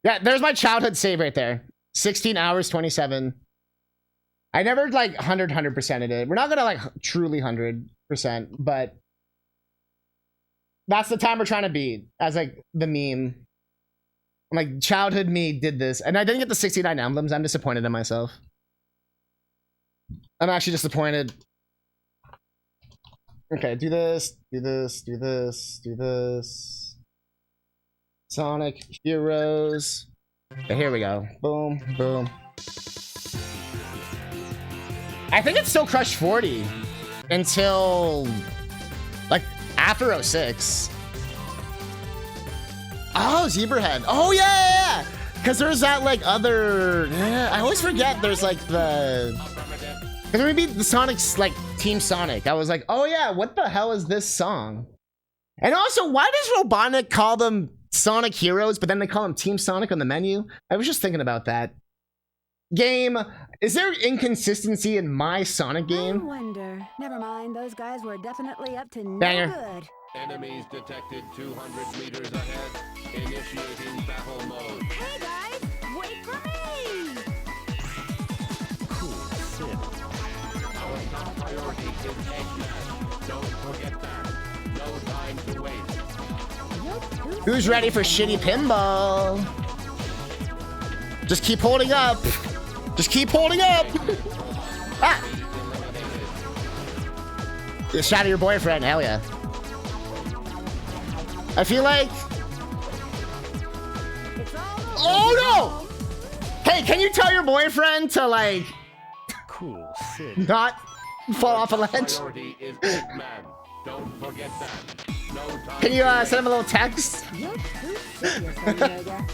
Yeah, there's my childhood save right there. 16 hours, 27. I never like 100%ed it. We're not gonna like truly 100%, but that's the time we're trying to beat as like the meme. I'm like, childhood me did this, and I didn't get the 69 emblems. I'm disappointed in myself. I'm actually disappointed. Okay, do this, do this, do this, do this. Sonic Heroes. Okay, here we go. Boom, boom. I think it's still Crush 40 until like after 06. Oh, Zebrahead. Oh yeah. Because there's that like other. I always forget. There's like the. Because when we beat the Sonic's like Team Sonic, I was like, oh yeah, what the hell is this song? And also, why does Robotnik call them Sonic Heroes, but then they call them Team Sonic on the menu? I was just thinking about that. Game, is there inconsistency in my Sonic game? I wonder. Never mind, those guys were definitely up to no Banger. good. Enemies detected 200 meters ahead. Initiating battle mode. Hey guys, wait for me! Cool. Sid. Our top priority is Eggman. Don't forget that. No time to waste. Who's ready for shitty pinball? Just keep holding up. Just keep holding up. Ah! You shot at your boyfriend. Hell yeah. I feel like. Oh no! Hey, can you tell your boyfriend to like. Cool. Sid. Not fall off a ledge? Priority is Eggman. Don't forget that. No time. Can you send him a little text? You're too serious, Yoga.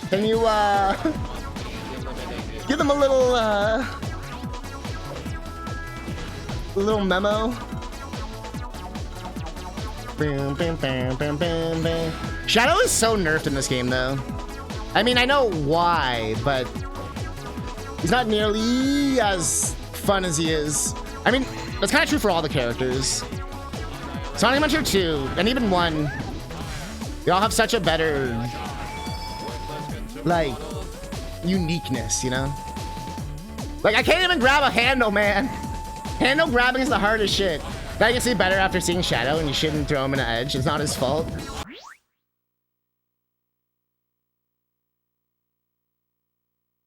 Can you give them a little memo? Bam, bam, bam, bam, bam, bam. Shadow is so nerfed in this game though. I mean, I know why, but he's not nearly as fun as he is. I mean, that's kind of true for all the characters. Sonic Adventure 2 and even 1, they all have such a better like uniqueness, you know? Like I can't even grab a handle, man. Handle grabbing is the hardest shit. That you can see better after seeing Shadow, and you shouldn't throw him in an edge. It's not his fault.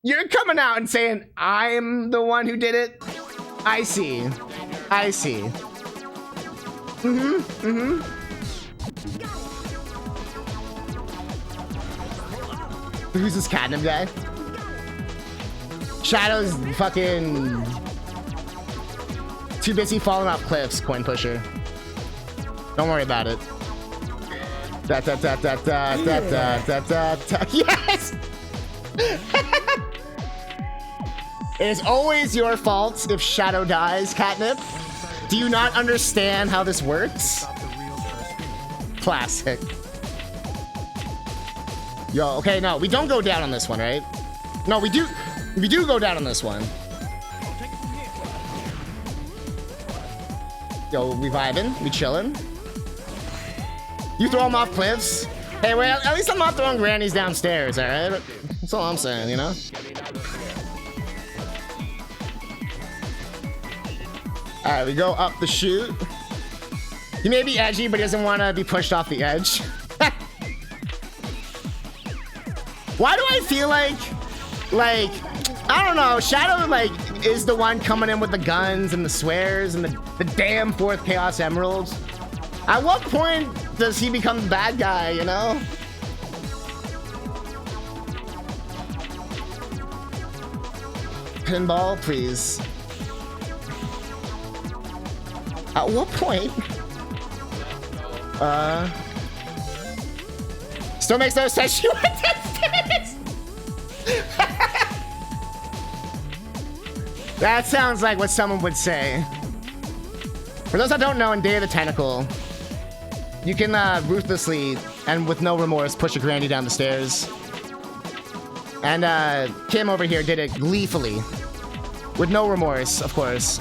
You're coming out and saying I'm the one who did it. I see. I see. Who's this Catnip guy? Shadow's fucking too busy falling off cliffs, coin pusher. Don't worry about it. Da da da da da da da da da da. Yes! It is always your fault if Shadow dies, Catnip. Do you not understand how this works? Classic. Yo, okay, no, we don't go down on this one, right? No, we do go down on this one. Yo, we vibing, we chilling. You throw them off cliffs. Hey, wait, at least I'm not throwing grannies downstairs, all right? That's all I'm saying, you know? All right, we go up the chute. He may be edgy, but he doesn't want to be pushed off the edge. Why do I feel like, I don't know, Shadow, like, is the one coming in with the guns and the swears and the damn 4th Chaos Emeralds? At what point does he become the bad guy, you know? Pinball, please. At what point? Still makes no sense. You went downstairs. That sounds like what someone would say. For those that don't know, in Day of the Tentacle, you can ruthlessly and with no remorse push a granny down the stairs. And Kim over here did it gleefully, with no remorse, of course.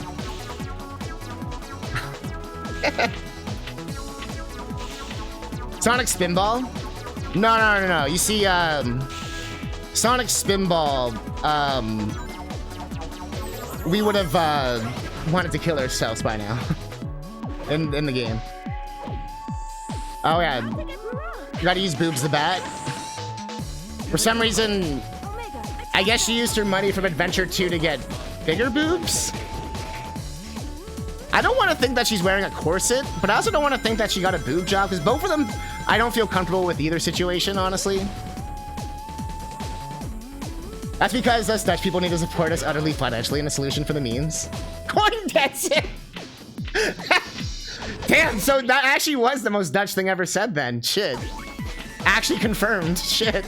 Sonic Spinball. No. You see, Sonic Spinball, we would have wanted to kill ourselves by now in the game. Oh yeah, you gotta use Boobs the Bat. For some reason, I guess she used her money from Adventure 2 to get bigger boobs. I don't want to think that she's wearing a corset, but I also don't want to think that she got a boob job, because both of them, I don't feel comfortable with either situation, honestly. That's because us Dutch people need to support us utterly financially in a solution for the memes. Coin gets it! Damn, so that actually was the most Dutch thing ever said then. Shit. Actually confirmed. Shit.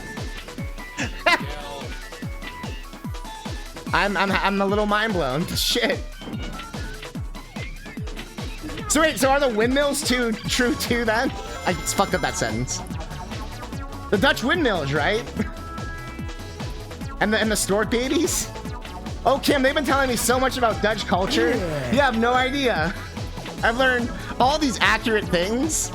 I'm a little mind blown. Shit. So wait, so are the windmills true too then? I just fucked up that sentence. The Dutch windmills, right? And the stork babies? Oh, Kim, they've been telling me so much about Dutch culture. Yeah. You have no idea. I've learned all these accurate things.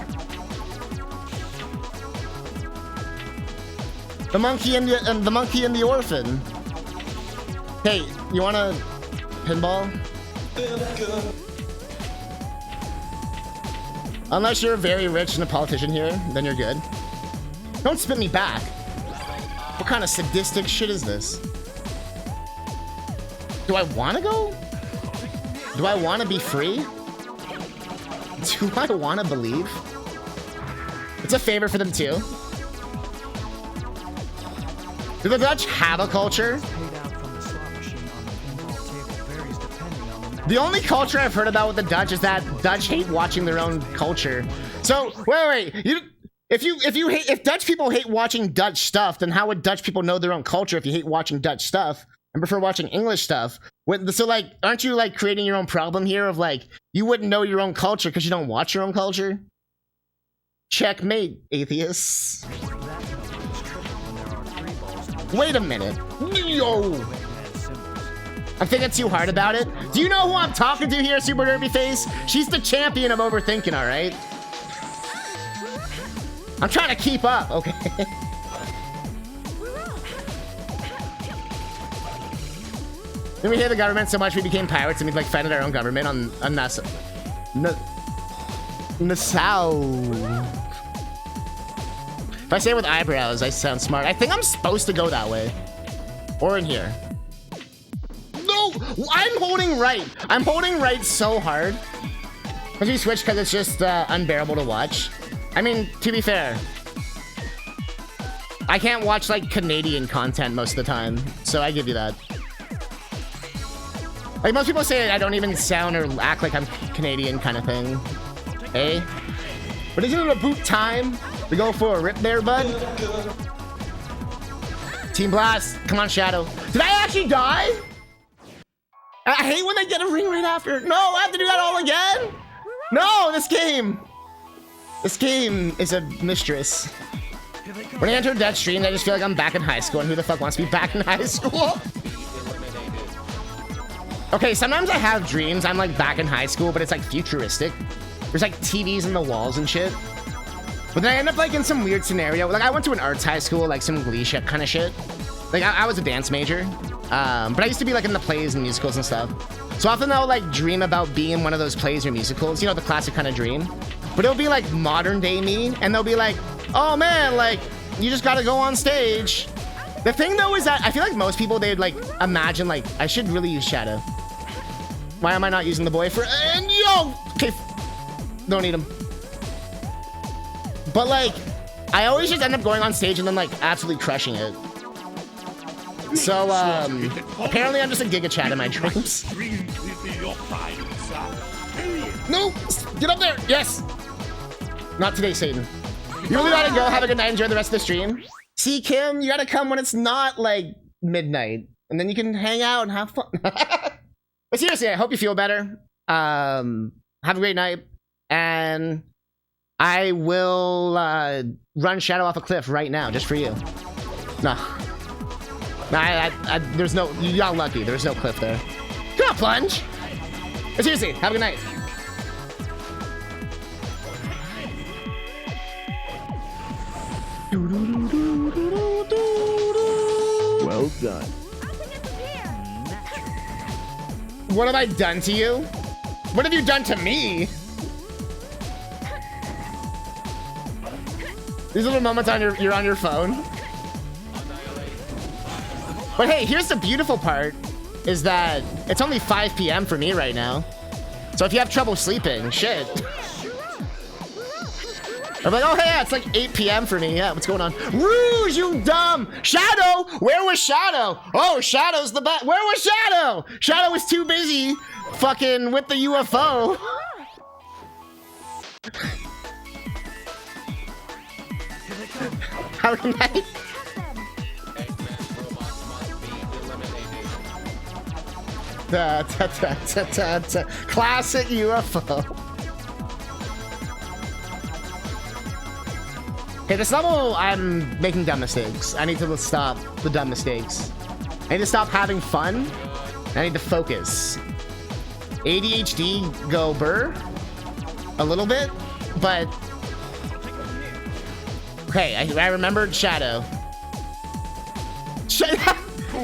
The monkey and the orphan. Hey, you want a pinball? Unless you're very rich and a politician here, then you're good. Don't spit me back. What kind of sadistic shit is this? Do I want to go? Do I want to be free? Do I want to believe? It's a favor for them too. Do the Dutch have a culture? The only culture I've heard about with the Dutch is that Dutch hate watching their own culture. So wait, if Dutch people hate watching Dutch stuff, then how would Dutch people know their own culture if you hate watching Dutch stuff and prefer watching English stuff? So like, aren't you like creating your own problem here of like, you wouldn't know your own culture because you don't watch your own culture? Checkmate, atheists. Wait a minute. Yo! I'm thinking too hard about it. Do you know who I'm talking to here, Super Derby Face? She's the champion of overthinking, alright? I'm trying to keep up, okay? Then we hate the government so much we became pirates and we like founded our own government on Nassau. If I say it with eyebrows, I sound smart. I think I'm supposed to go that way. Or in here. No! I'm holding right. I'm holding right so hard. Because we switched because it's just unbearable to watch. I mean, to be fair, I can't watch like Canadian content most of the time. So I give you that. Like most people say I don't even sound or act like I'm Canadian kind of thing. Hey? But isn't it a boot time? We go for a rip there, bud? Team Blast. Come on, Shadow. Did I actually die? I hate when they get a ring right after. No, I have to do that all again? No, this game. This game is a mistress. When I enter Dutch stream, I just feel like I'm back in high school. And who the fuck wants to be back in high school? Okay, sometimes I have dreams. I'm like back in high school, but it's like futuristic. There's like TVs in the walls and shit. But then I end up like in some weird scenario. Like I went to an arts high school, like some Glee shit kind of shit. Like I was a dance major. But I used to be like in the plays and musicals and stuff. So often I'll like dream about being in one of those plays or musicals, you know, the classic kind of dream. But it'll be like modern day me, and they'll be like, oh man, like you just gotta go on stage. The thing though is that I feel like most people, they'd like imagine like I should really use Shadow. Why am I not using the boyfriend? Yo! Okay, don't need him. But like, I always just end up going on stage and then like absolutely crushing it. So apparently I'm just a Giga Chat in my dreams. No! Get up there! Yes! Not today, Satan. You really gotta go. Have a good night. Enjoy the rest of the stream. See, Kim, you gotta come when it's not like midnight. And then you can hang out and have fun. But seriously, I hope you feel better. Have a great night. And I will run Shadow off a cliff right now, just for you. No. There's no, you got lucky. There's no cliff there. Come on, Plunge. But seriously, have a good night. Doo -doo -doo. God. What have I done to you? What have you done to me? These little moments on you're on your phone. But hey, here's the beautiful part, is that it's only 5 p.m. for me right now. So if you have trouble sleeping, shit. I'm like, oh hey, yeah, it's like 8 p.m. for me. Yeah, what's going on? Rouge, you dumb! Shadow! Where was Shadow? Oh, Shadow's the best. Where was Shadow? Shadow was too busy fucking with the UFO. How can I? Classic UFO. Okay, this level, I'm making dumb mistakes. I need to stop the dumb mistakes. I need to stop having fun. I need to focus. ADHD go burr a little bit, but okay, I remembered Shadow.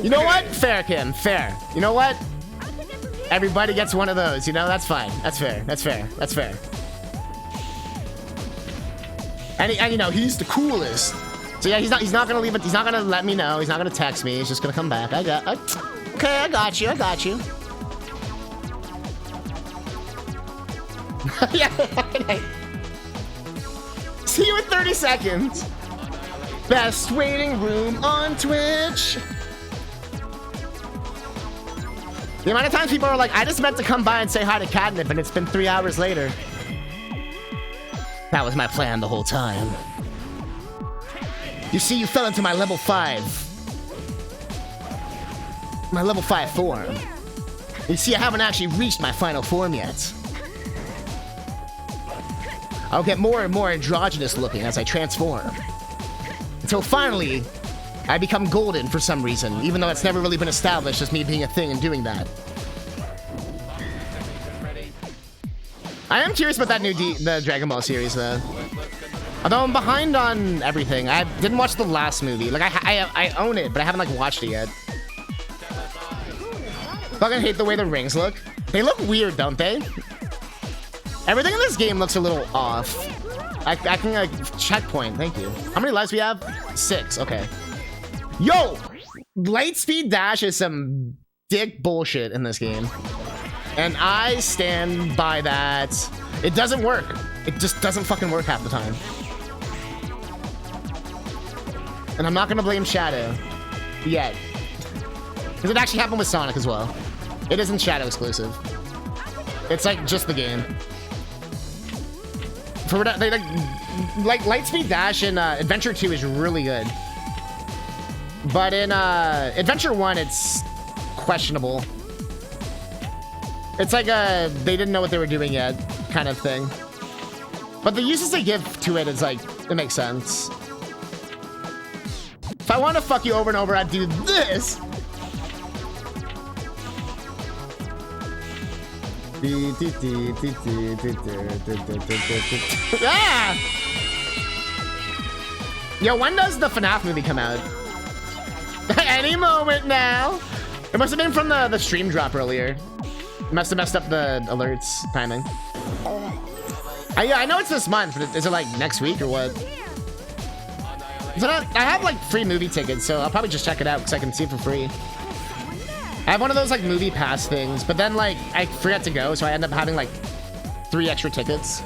You know what? Fair, Kim. Fair. You know what? Everybody gets one of those. You know, that's fine. That's fair. That's fair. That's fair. And you know, he's the coolest. So yeah, he's not gonna leave it. He's not gonna let me know. He's not gonna text me. He's just gonna come back. Okay, I got you. I got you. Yeah. See you in 30 seconds. Best waiting room on Twitch. The amount of times people are like, I just meant to come by and say hi to Catnip, and it's been 3 hours later. That was my plan the whole time. You see, you fell into my level 5. My level 5 form. You see, I haven't actually reached my final form yet. I'll get more and more androgynous looking as I transform. Until finally, I become golden for some reason, even though it's never really been established as me being a thing and doing that. I am curious about that new the Dragon Ball series, though. Although I'm behind on everything. I didn't watch the last movie. Like, I own it, but I haven't, like, watched it yet. Fucking hate the way the rings look. They look weird, don't they? Everything in this game looks a little off. I can, like, checkpoint. Thank you. How many lives we have? 6. Okay. Yo! Lightspeed dash is some dick bullshit in this game. And I stand by that. It doesn't work. It just doesn't fucking work half the time. And I'm not gonna blame Shadow yet. Because it actually happened with Sonic as well. It isn't Shadow exclusive. It's like just the game. For they like Lightspeed Dash in Adventure 2 is really good. But in Adventure 1 it's questionable. It's like they didn't know what they were doing yet, kind of thing. But the uses they give to it is like, it makes sense. If I want to fuck you over and over, I'd do this. Ah! Yo, when does the FNAF movie come out? Any moment now. It must have been from the stream drop earlier. Must have messed up the alerts timing. Yeah, I know it's this month, but is it like next week or what? I have like free movie tickets, so I'll probably just check it out because I can see it for free. I have one of those like movie pass things, but then like I forget to go, so I end up having like 3 extra tickets.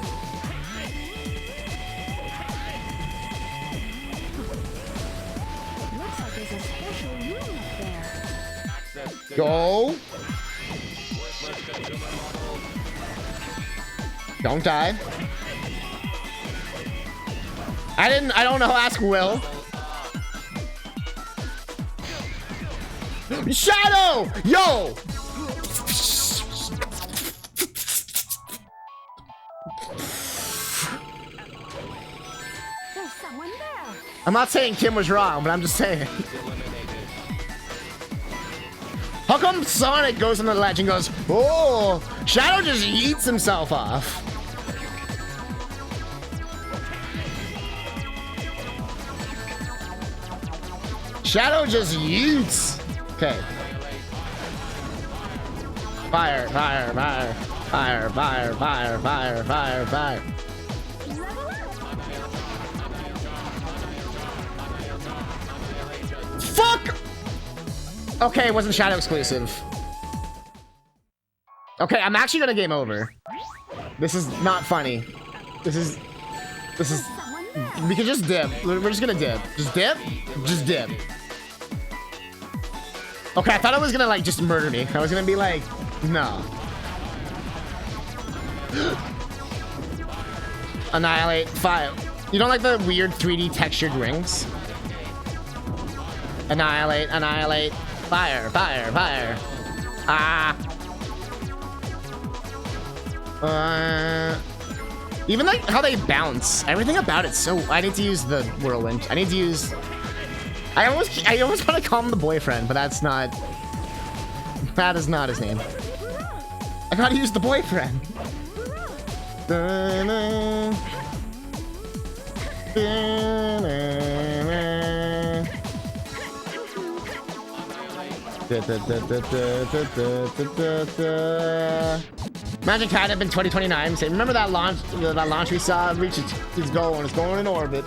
Go. Don't die. I don't know. Ask Will. Shadow! Yo! There's someone there. I'm not saying Kim was wrong, but I'm just saying. How come Sonic goes on the ledge and goes, oh, Shadow just eats himself off? Shadow just yeets. Okay. Fire, fire, fire. Fire, fire, fire, fire, fire, fire. Fuck! Okay, it wasn't Shadow exclusive. Okay, I'm actually gonna game over. This is not funny. This is... We can just dip. We're just gonna dip. Just dip? Just dip. Okay, I thought it was gonna, like, just murder me. I was gonna be like, no. Annihilate. Fire. You don't like the weird 3D textured rings? Annihilate. Annihilate. Fire. Fire. Fire. Ah. Even like how they bounce. Everything about it so... I need to use the whirlwind. I need to use... I almost want to call him the boyfriend, but that's not... That is not his name. I gotta use the boyfriend. CousinCatnip in 2029. Say, remember that launch we saw reach its goal and it's going in orbit.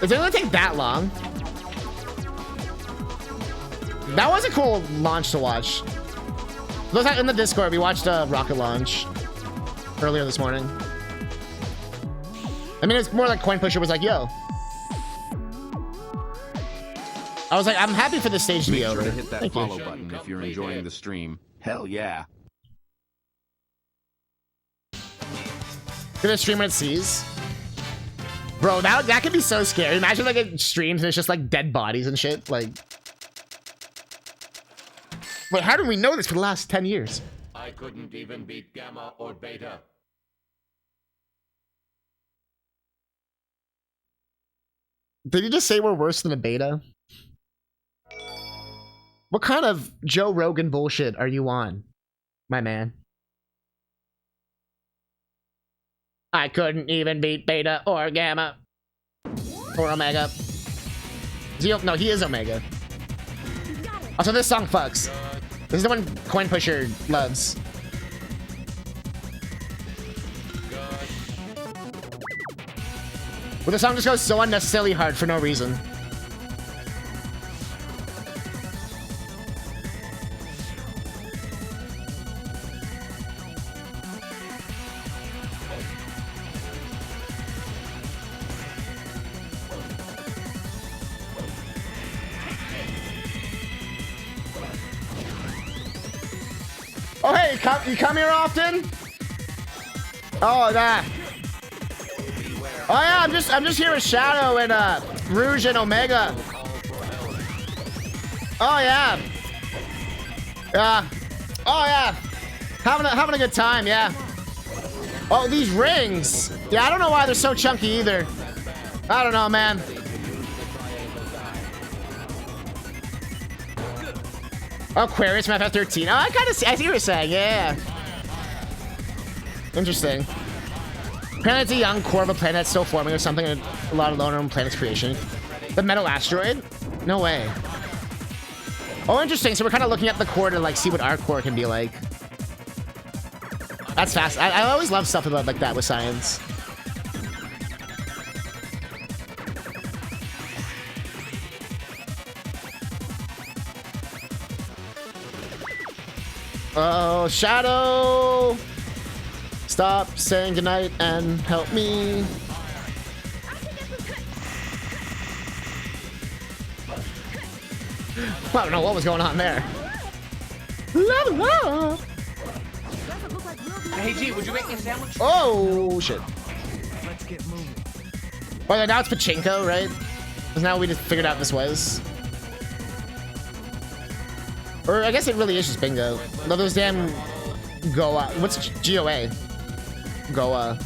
Is it gonna take that long? That was a cool launch to watch. Those in the Discord, we watched a rocket launch earlier this morning. I mean, it's more like Coin Pusher was like, yo. I was like, I'm happy for this stage to be over. Make sure to hit that Thank follow you. button if you're enjoying the stream. Hell yeah. Gonna stream when it sees. Bro, that could be so scary. Imagine like it streams and it's just like dead bodies and shit. Like, but how did we know this for the last 10 years? I couldn't even beat Gamma or Beta. Did you just say we're worse than a beta? What kind of Joe Rogan bullshit are you on, my man? I couldn't even beat Beta or Gamma or Omega. No, he is Omega. Also, this song fucks. This is the one Coin Pusher loves. Well, the song just goes so unnecessarily hard for no reason. Oh, hey, you come here often? Oh, that. Oh yeah, I'm just here with Shadow and Rouge and Omega. Oh yeah. Yeah. Oh yeah. Having a good time, yeah. Oh, these rings. Yeah, I don't know why they're so chunky either. I don't know, man. Aquarius map at 13. Oh, I kind of see. I see what you're saying. Yeah. Interesting. Apparently, it's a young core of a planet that's still forming or something. And a lot of loner on planet's creation. The metal asteroid? No way. Oh, interesting. So we're kind of looking at the core to like see what our core can be like. That's fast. I always love stuff about like that with science. Oh, Shadow! Stop saying goodnight and help me. I don't know what was going on there. Level up! Hey G, would you make me a sandwich? Oh, shit. Let's get moving. Well, now it's pachinko, right? Because now we just figured out this was. Or I guess it really is just bingo. No, those damn Goa. What's GOA? Goa.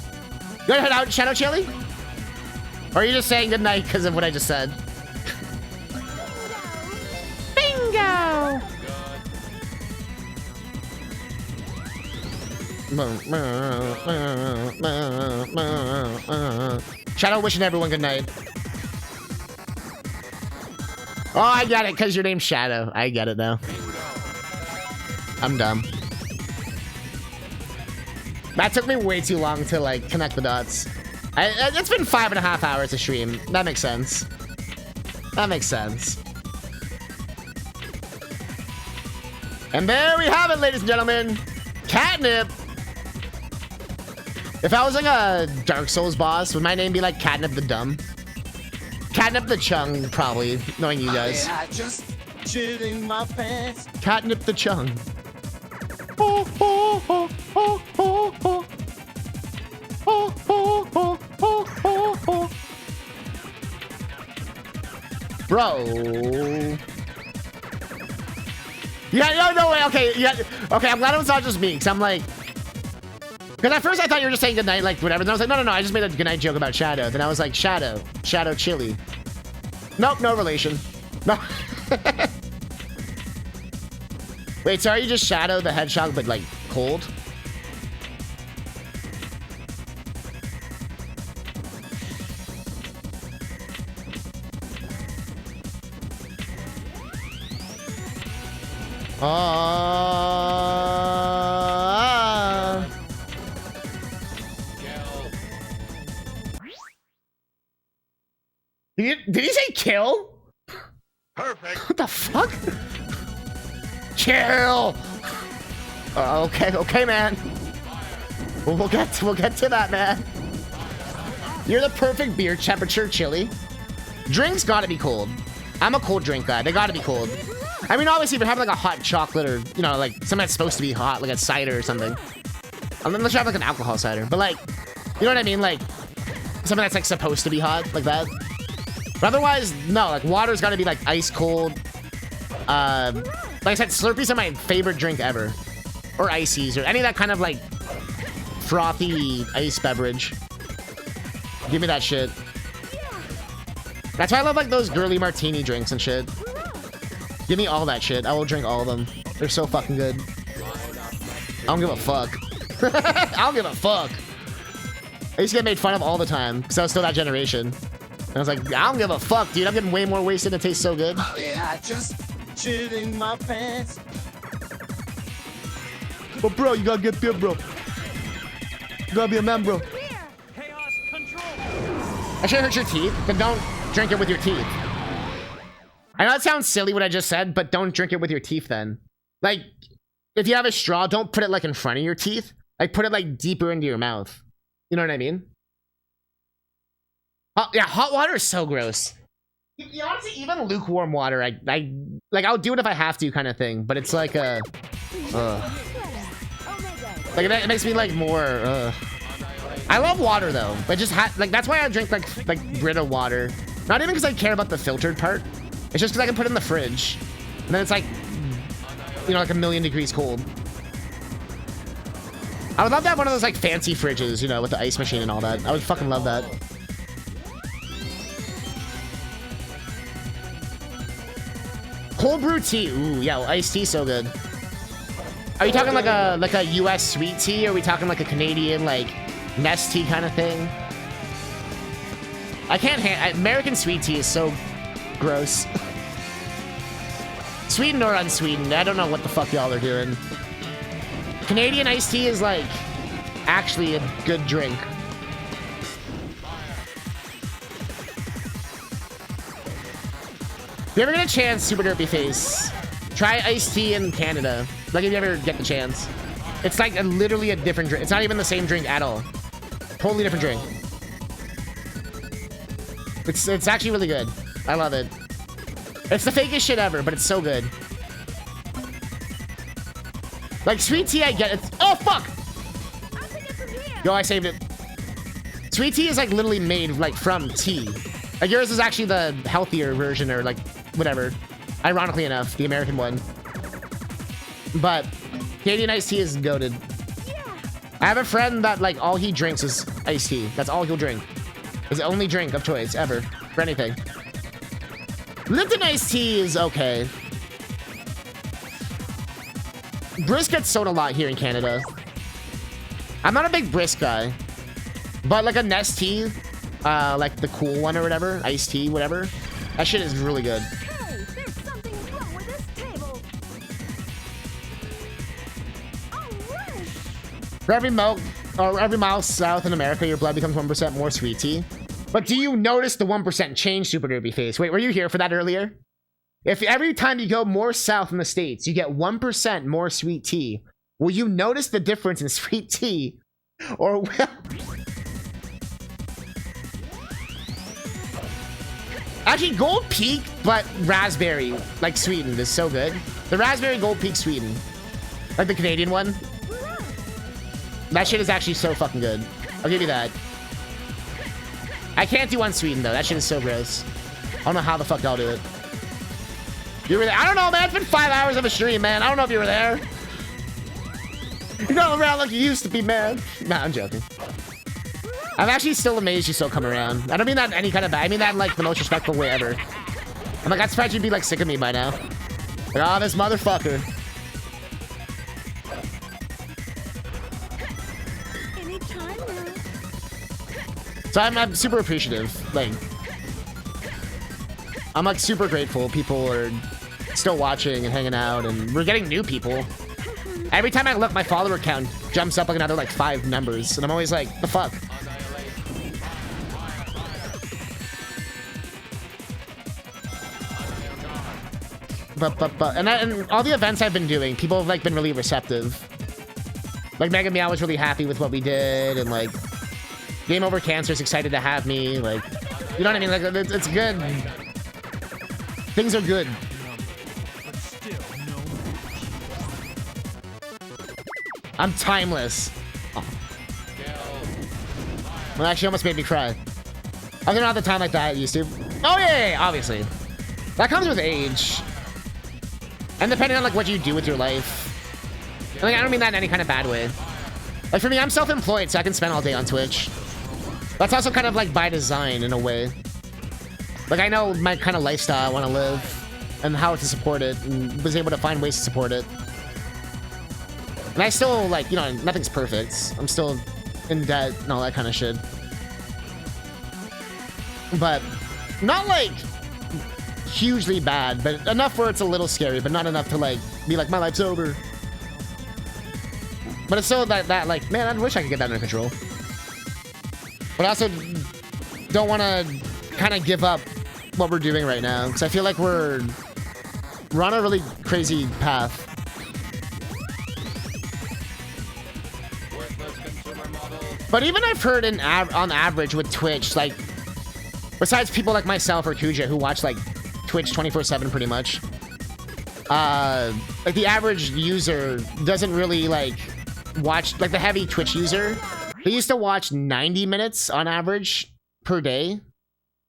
You gonna head out, Shadow Chili? Or are you just saying goodnight because of what I just said? Bingo! Shadow wishing everyone good night. Oh, I get it, because your name's Shadow. I get it now. I'm dumb. That took me way too long to, like, connect the dots. It's been 5.5 hours to stream. That makes sense. That makes sense. And there we have it, ladies and gentlemen. Catnip. If I was like a Dark Souls boss, would my name be like Catnip the Dumb? Catnip the Chung, probably, knowing you guys. Just shitting my pants. Catnip the Chung. Oh, oh, oh, oh, oh, oh. Oh, oh, oh, oh, oh, oh. Bro. Yeah, no way. Okay, yeah. Okay, I'm glad it was not just me, because I'm like... Because at first I thought you were just saying goodnight, like, whatever. Then I was like, no, I just made a goodnight joke about Shadow. Then I was like, Shadow Chili. Nope, no relation. No. Wait, so are you just Shadow the Hedgehog, but, like, cold? Did he say kill? Perfect. What the fuck? Kill. Okay, man. We'll get to that, man. You're the perfect beer temperature chili. Drinks gotta be cold. I'm a cold drink guy. They gotta be cold. I mean, obviously, if you're having like a hot chocolate or, you know, like something that's supposed to be hot, like a cider or something. Unless you have like an alcohol cider. But like, you know what I mean? Like, something that's like supposed to be hot, like that. But otherwise, no, like water's gotta be like ice cold. Like I said, Slurpees are my favorite drink ever. Or ices, or any of that kind of like frothy ice beverage. Give me that shit. That's why I love like those girly martini drinks and shit. Give me all that shit. I will drink all of them. They're so fucking good. I don't give a fuck. I don't give a fuck. I used to get made fun of all the time because I was still that generation. And I was like, I don't give a fuck, dude. I'm getting way more wasted and it tastes so good. Oh yeah, just shitting my pants. But bro, you gotta get beer, bro. You gotta be a man, bro. Chaos control. I should hurt your teeth, but don't drink it with your teeth. I know that sounds silly what I just said, but don't drink it with your teeth then. Like, if you have a straw, don't put it like in front of your teeth. Like, put it like deeper into your mouth. You know what I mean? Yeah, hot water is so gross. Honestly, even lukewarm water, I'll do it if I have to kind of thing, but it's like a... like, it makes me like more... I love water though, but just like that's why I drink like Brita water. Not even because I care about the filtered part. It's just because I can put it in the fridge, and then it's like, you know, like 1,000,000 degrees cold. I would love to have one of those like fancy fridges, you know, with the ice machine and all that. I would fucking love that. Cold brew tea. Ooh, yeah, well, iced tea so good. Are you talking like a US sweet tea, or are we talking like a Canadian like Nest tea kind of thing? I can't American sweet tea is so gross. Sweetened or unsweetened, I don't know what the fuck y'all are doing. Canadian iced tea is like actually a good drink. If you ever get a chance, Super Derpy Face, try iced tea in Canada. Like if you ever get the chance. It's like literally a different drink. It's not even the same drink at all. Totally different drink. It's actually really good. I love it. It's the fakest shit ever, but it's so good. Like sweet tea, I get it. Oh fuck! Yo, I saved it. Sweet tea is like literally made like from tea. Like yours is actually the healthier version, or like whatever. Ironically enough, the American one. But Canadian iced tea is goated. I have a friend that like all he drinks is iced tea. That's all he'll drink. His only drink of choice ever for anything. Lipton iced tea is okay. Brisk gets sold a lot here in Canada. I'm not a big Brisk guy, but like a Nest tea, like the cool one or whatever, iced tea, whatever. That shit is really good. Hey, For every mile south in America, your blood becomes 1% more sweet tea. But do you notice the 1% change, Super Derby Face? Wait, were you here for that earlier? If every time you go more south in the States, you get 1% more sweet tea, will you notice the difference in sweet tea? Or will... Actually, Gold Peak, but raspberry, like sweetened, is so good. The raspberry Gold Peak sweetened. Like the Canadian one. That shit is actually so fucking good. I'll give you that. I can't do unsweetened though. That shit is so gross. I don't know how the fuck I'll do it. You were there? I don't know, man. It's been 5 hours of a stream, man. I don't know if you were there. You're not around like you used to be, man. Nah, I'm joking. I'm actually still amazed you still come around. I don't mean that in any kind of bad. I mean that in like the most respectful way ever. I'm like, I'm surprised you'd be like sick of me by now. Like, oh, this motherfucker. So I'm super appreciative. Like, I'm like super grateful people are still watching and hanging out, and we're getting new people. Every time I look, my follower count jumps up like another like 5 numbers, and I'm always like, the fuck? And all the events I've been doing, people have like been really receptive. Like Mega Meow was really happy with what we did, and like Game Over Cancer is excited to have me. Like, you know what I mean? Like, it's good. Things are good. I'm timeless. Oh. Well, actually, almost made me cry. I don't have the time like that used to. Oh yeah, obviously. That comes with age. And depending on like what you do with your life. And, like, I don't mean that in any kind of bad way. Like for me, I'm self-employed, so I can spend all day on Twitch. That's also kind of like by design in a way. Like I know my kind of lifestyle I want to live and how to support it, and was able to find ways to support it. And I still like, you know, nothing's perfect. I'm still in debt and all that kind of shit. But not like hugely bad, but enough where it's a little scary, but not enough to like be like, my life's over. But it's still that like, man, I wish I could get that under control. But I also don't want to kind of give up what we're doing right now, because I feel like we're on a really crazy path. But even I've heard on average with Twitch, like, besides people like myself or Kuja who watch like Twitch 24/7 pretty much, like the average user doesn't really like watch, like the heavy Twitch user, they used to watch 90 minutes on average per day,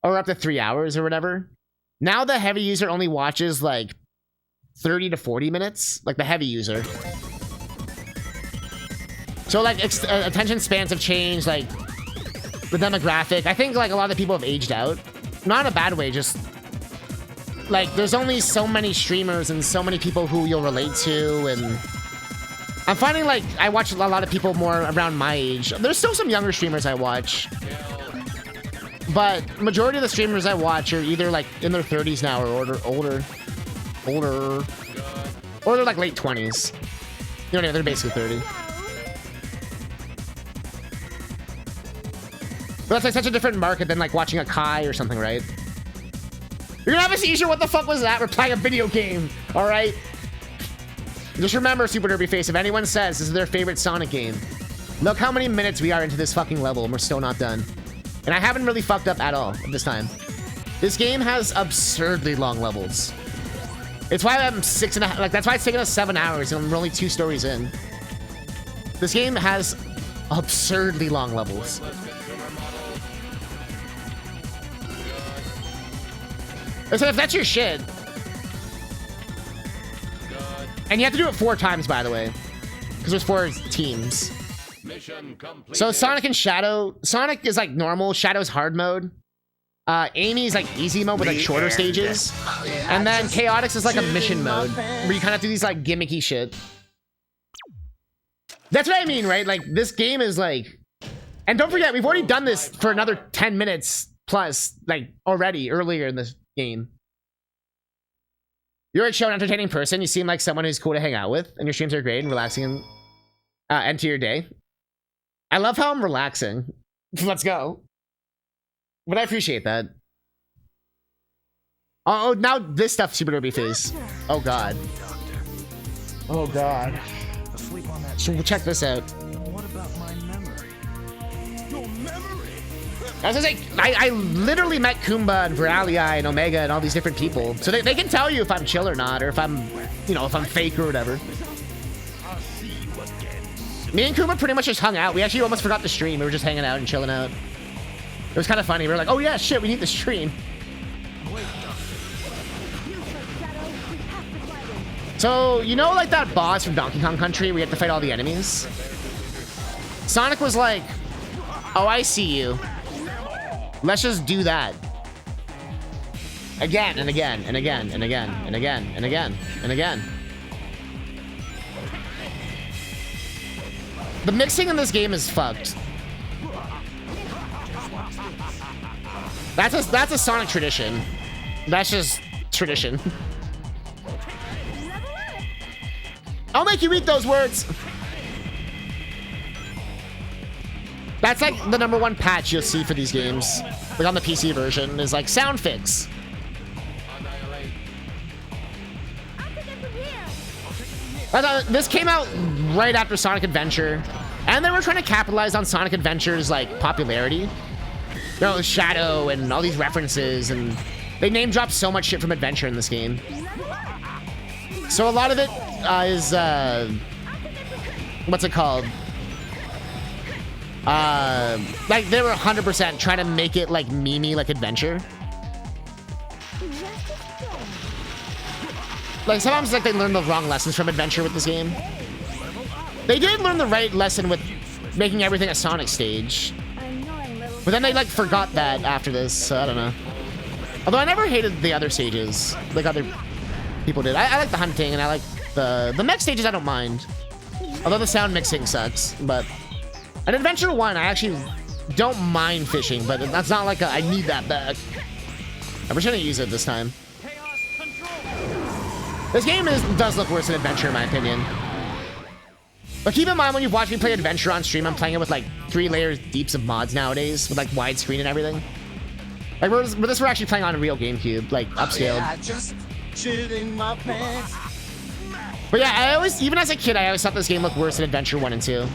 or up to 3 hours or whatever. Now the heavy user only watches like 30 to 40 minutes, like the heavy user. So like attention spans have changed, like the demographic. I think like a lot of people have aged out. Not in a bad way, just like there's only so many streamers and so many people who you'll relate to, and I'm finding like I watch a lot of people more around my age. There's still some younger streamers I watch, but majority of the streamers I watch are either like in their 30s now or older, or they're like late 20s. You know, they're basically 30. But that's like such a different market than like watching a Kai or something, right? You're gonna have a seizure. What the fuck was that? We're playing a video game, all right? Just remember, Super Derby Face, if anyone says this is their favorite Sonic game, look how many minutes we are into this fucking level and we're still not done. And I haven't really fucked up at all at this time. This game has absurdly long levels. It's why I'm 6.5, like that's why it's taken us 7 hours and we're only 2 stories in. This game has absurdly long levels. So if that's your shit, and you have to do it 4 times, by the way, because there's 4 teams. So Sonic and Shadow, Sonic is like normal, Shadow's hard mode. Amy's like easy mode with like shorter stages, and then Chaotix is like a mission mode where you kind of do these like gimmicky shit. That's what I mean, right? Like this game is like, and don't forget, we've already done this for another 10 minutes plus, like already earlier in this game. You're a chill and entertaining person. You seem like someone who's cool to hang out with, and your streams are great and relaxing and end to your day. I love how I'm relaxing. Let's go. But I appreciate that. Oh, now this stuff's super gonna be phase. Oh god. Oh god. So check this out. What about my memory? Your memory? I was gonna say, I literally met Kumba and Viralii and Omega and all these different people. So they can tell you if I'm chill or not, or if I'm, you know, if I'm fake or whatever. I'll see you again. Me and Kumba pretty much just hung out. We actually almost forgot the stream. We were just hanging out and chilling out. It was kind of funny. We were like, oh yeah, shit, we need the stream. So, you know like that boss from Donkey Kong Country? We had to fight all the enemies? Sonic was like, oh, I see you. Let's just do that. Again and again and again and again and again and again and again. The mixing in this game is fucked. That's a Sonic tradition. That's just tradition. I'll make you eat those words. That's like the #1 patch you'll see for these games. Like on the PC version is like sound fix. This came out right after Sonic Adventure, and they were trying to capitalize on Sonic Adventure's like popularity. You know, Shadow and all these references, and they name dropped so much shit from Adventure in this game. So a lot of it is what's it called? Like they were 100% trying to make it like memey like Adventure. Like sometimes like they learn the wrong lessons from Adventure with this game. They did learn the right lesson with making everything a Sonic stage. But then they like forgot that after this, so I don't know. Although I never hated the other stages, like other people did. I like the hunting and I like the mech stages. I don't mind. Although the sound mixing sucks, but in Adventure 1, I actually don't mind fishing, but that's not like I need that back. I'm just gonna use it this time. This game does look worse than Adventure in my opinion. But keep in mind when you watch me play Adventure on stream, I'm playing it with like 3 layers deeps of mods nowadays with like widescreen and everything. Like we're actually playing on a real GameCube, like upscaled. Yeah, just shitting my pants. But yeah, I always, even as a kid, I always thought this game looked worse than Adventure 1 and 2.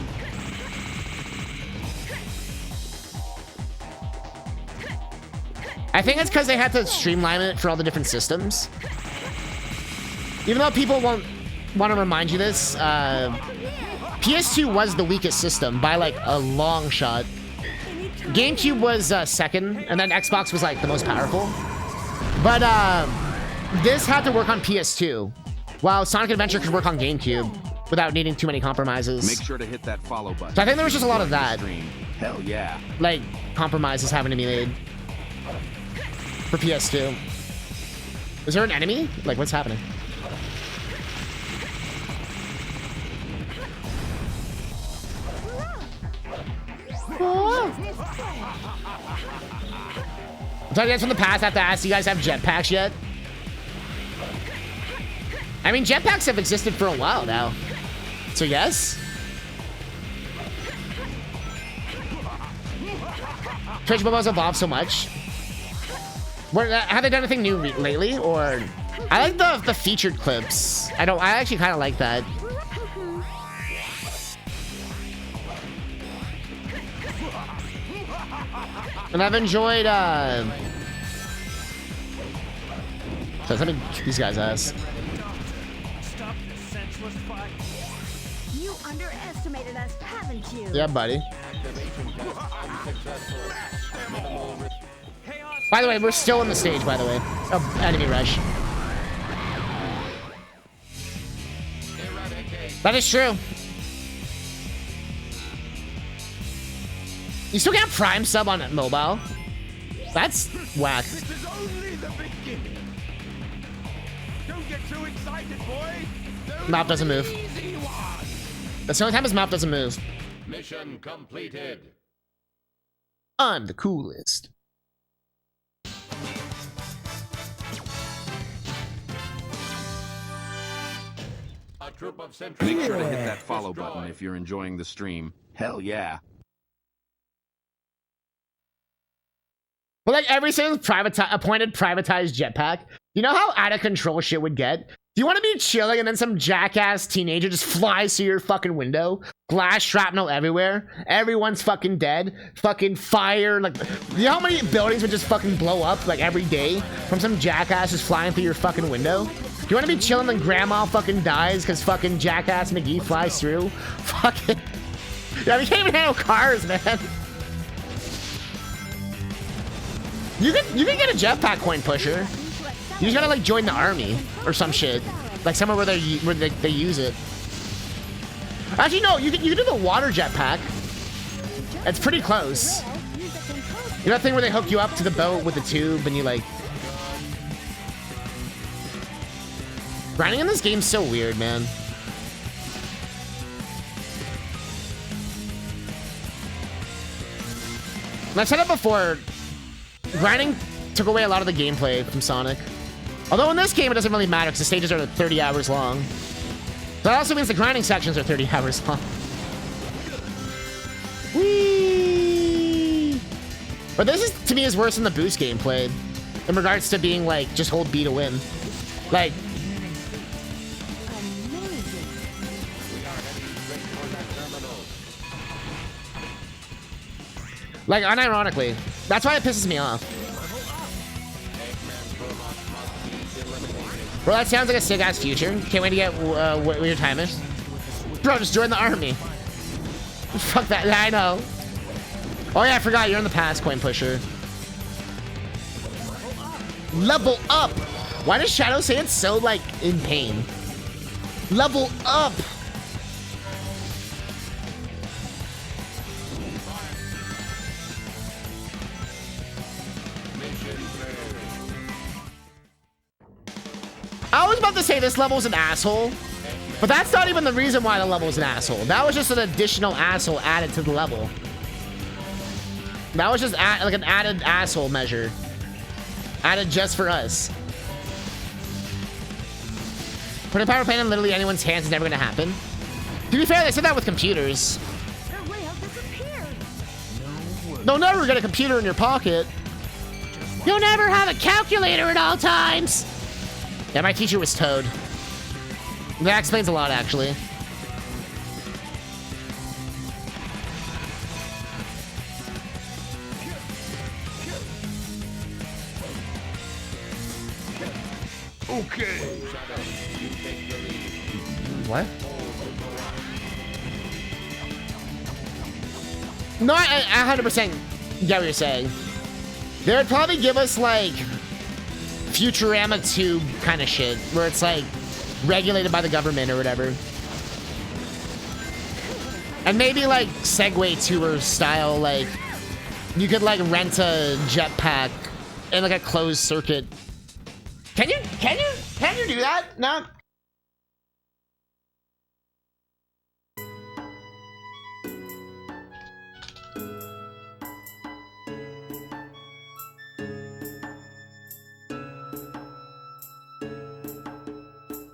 I think it's because they had to streamline it for all the different systems. Even though people won't want to remind you this, PS2 was the weakest system by like a long shot. GameCube was second, and then Xbox was like the most powerful. But this had to work on PS2, while Sonic Adventure could work on GameCube without needing too many compromises. Make sure to hit that follow button. So I think there was just a lot of that. Hell yeah. Like compromises having to be made for PS2. Is there an enemy? Like what's happening? I'm telling you guys from the past, I have to ask, do you guys have jetpacks yet? I mean, jetpacks have existed for a while now. So yes? Twitch Momo's evolved so much. Have they done anything new lately? Or I like the featured clips. I actually kind of like that. And I've enjoyed, so let me kick these guys' ass. Stop this senseless fight. You underestimated us, haven't you? Yeah, buddy. Chaos. By the way, we're still on the stage, by the way. Oh, enemy rush. That is true. You still can't prime sub on mobile. That's whack. This is only the beginning. Don't get too excited, boy. Map doesn't move. Easy one. That's the only time his map doesn't move. Mission completed. I'm the coolest. A troop of sentries. Make sure to hit that follow button if you're enjoying the stream. Hell yeah. But like every single appointed privatized jetpack, you know how out of control shit would get? Do you want to be chilling and then some jackass teenager just flies through your fucking window? Glass shrapnel everywhere. Everyone's fucking dead. Fucking fire. Like, you know how many buildings would just fucking blow up like every day from some jackass just flying through your fucking window? Do you want to be chilling and grandma fucking dies because fucking jackass McGee flies through? Fucking... Yeah, we can't even handle cars, man. You can get a jetpack coin pusher. You just gotta like join the army or some shit, like somewhere where they use it. Actually, no, you can do the water jetpack. It's pretty close. You know that thing where they hook you up to the boat with the tube and you like. Grinding in this game's so weird, man. And I've said it before. Grinding took away a lot of the gameplay from Sonic. Although in this game it doesn't really matter because the stages are 30 hours long. That also means the grinding sections are 30 hours long. Whee! But this is, to me, is worse than the boost gameplay in regards to being like just hold B to win. Like, unironically, that's why it pisses me off. Bro, that sounds like a sick-ass future. Can't wait to get what your time is. Bro, just join the army. Fuck that. I know. Oh, yeah, I forgot. You're in the past, coin pusher. Level up. Why does Shadow say it's so, like, in pain? Level up. I was about to say this level's an asshole, but that's not even the reason why the level's an asshole. That was just an additional asshole added to the level. That was just like an added asshole measure. Added just for us. Putting power plant in literally anyone's hands is never gonna happen. To be fair, they said that with computers. They'll never get a computer in your pocket. You'll never have a calculator at all times. Yeah, my teacher was Toad. That explains a lot, actually. Okay. What? No, I 100% get what you're saying. They would probably give us, like, Futurama 2 kind of shit, where it's, like, regulated by the government or whatever. And maybe, like, Segway Tour style, like, you could, like, rent a jetpack in, like, a closed circuit. Can you do that? No?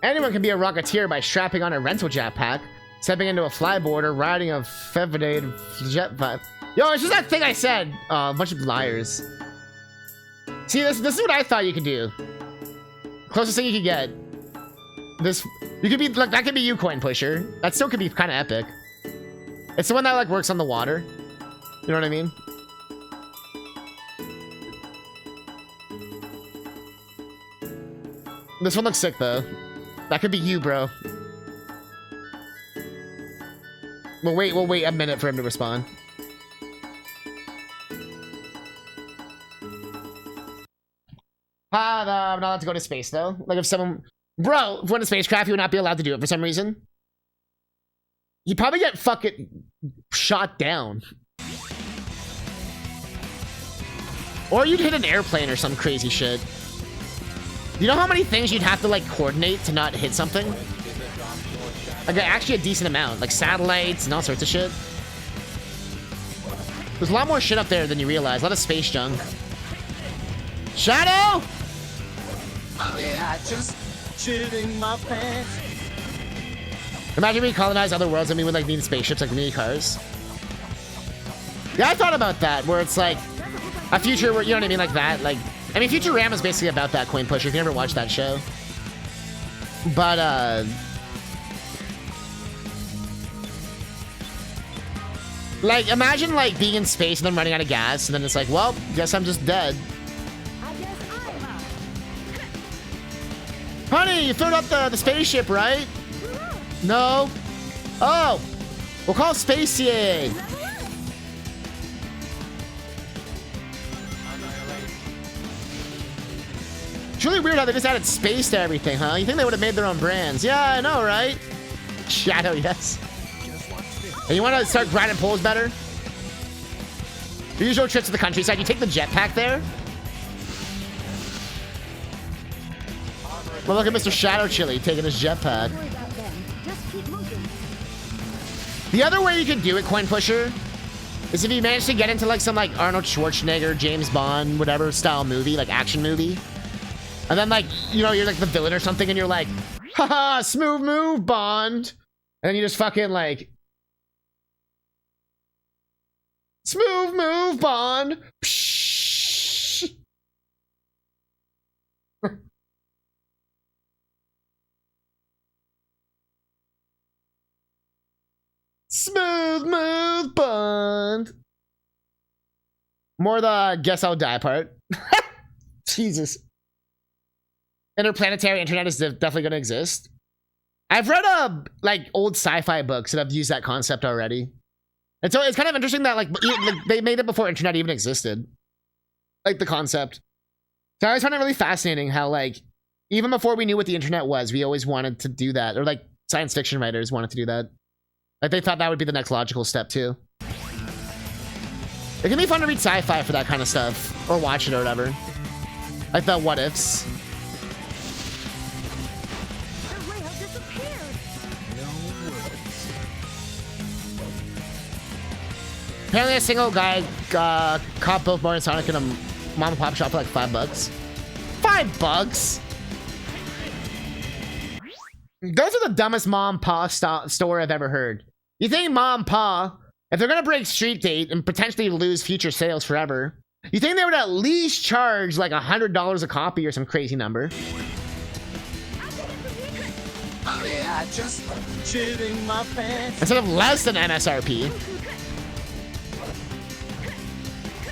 Anyone can be a rocketeer by strapping on a rental jetpack, stepping into a flyboard, or riding a feathered jetpack. Yo, it's just that thing I said. A bunch of liars. See, this is what I thought you could do. Closest thing you could get. This, you could be like, that could be you, coin pusher. That still could be kind of epic. It's the one that like works on the water. You know what I mean? This one looks sick though. That could be you, bro. We'll wait a minute for him to respond. I'm not allowed to go to space, though. Like, if someone... Bro, if we're in a spacecraft, you would not be allowed to do it for some reason. You'd probably get fucking shot down. Or you'd hit an airplane or some crazy shit. You know how many things you'd have to, like, coordinate to not hit something? Like, actually a decent amount. Like, satellites and all sorts of shit. There's a lot more shit up there than you realize. A lot of space junk. Shadow! Oh, yeah, just shitting my pants. Imagine we colonize other worlds and we would, like, need spaceships, like mini cars. Yeah, I thought about that, where it's like... A future where, you know what I mean, like that. Like, I mean, Futurama is basically about that, Coin Pusher, if you ever watched that show. But, like, imagine, like, being in space and then running out of gas, and then it's like, well, guess I'm just dead. I guess I'm up. Honey, you filled up the spaceship, right? No. Oh, we'll call Space CA. It's really weird how they just added space to everything, huh? You think they would have made their own brands? Yeah, I know, right? Shadow, yes. And you want to start grinding poles better? The usual trips to the countryside. You take the jetpack there. Well, look at Mr. Shadow Chili taking his jetpack. Don't worry about them. Just keep moving. The other way you could do it, Coin Pusher, is if you manage to get into like some like Arnold Schwarzenegger, James Bond, whatever style movie, like action movie. And then like, you know, you're like the villain or something and you're like, haha, smooth move, Bond. And then you just fucking like, smooth move, Bond. Psh. Smooth move, Bond. More the guess I'll die part. Jesus. Interplanetary internet is definitely going to exist. I've read like old sci-fi books that have used that concept already. And so it's kind of interesting that like they made it before internet even existed. Like the concept. So I always found it really fascinating how like even before we knew what the internet was, we always wanted to do that. Or like science fiction writers wanted to do that. Like they thought that would be the next logical step too. It can be fun to read sci-fi for that kind of stuff. Or watch it or whatever. Like the what ifs. The rail disappeared. Apparently a single guy caught both Mario and Sonic in a mom and pop shop for like $5. $5? Those are the dumbest mom and pa store I've ever heard. You think mom and pa, if they're gonna break street date and potentially lose future sales forever, you think they would at least charge like $100 a copy or some crazy number? Oh yeah, just shitting my pants. Instead of less than MSRP.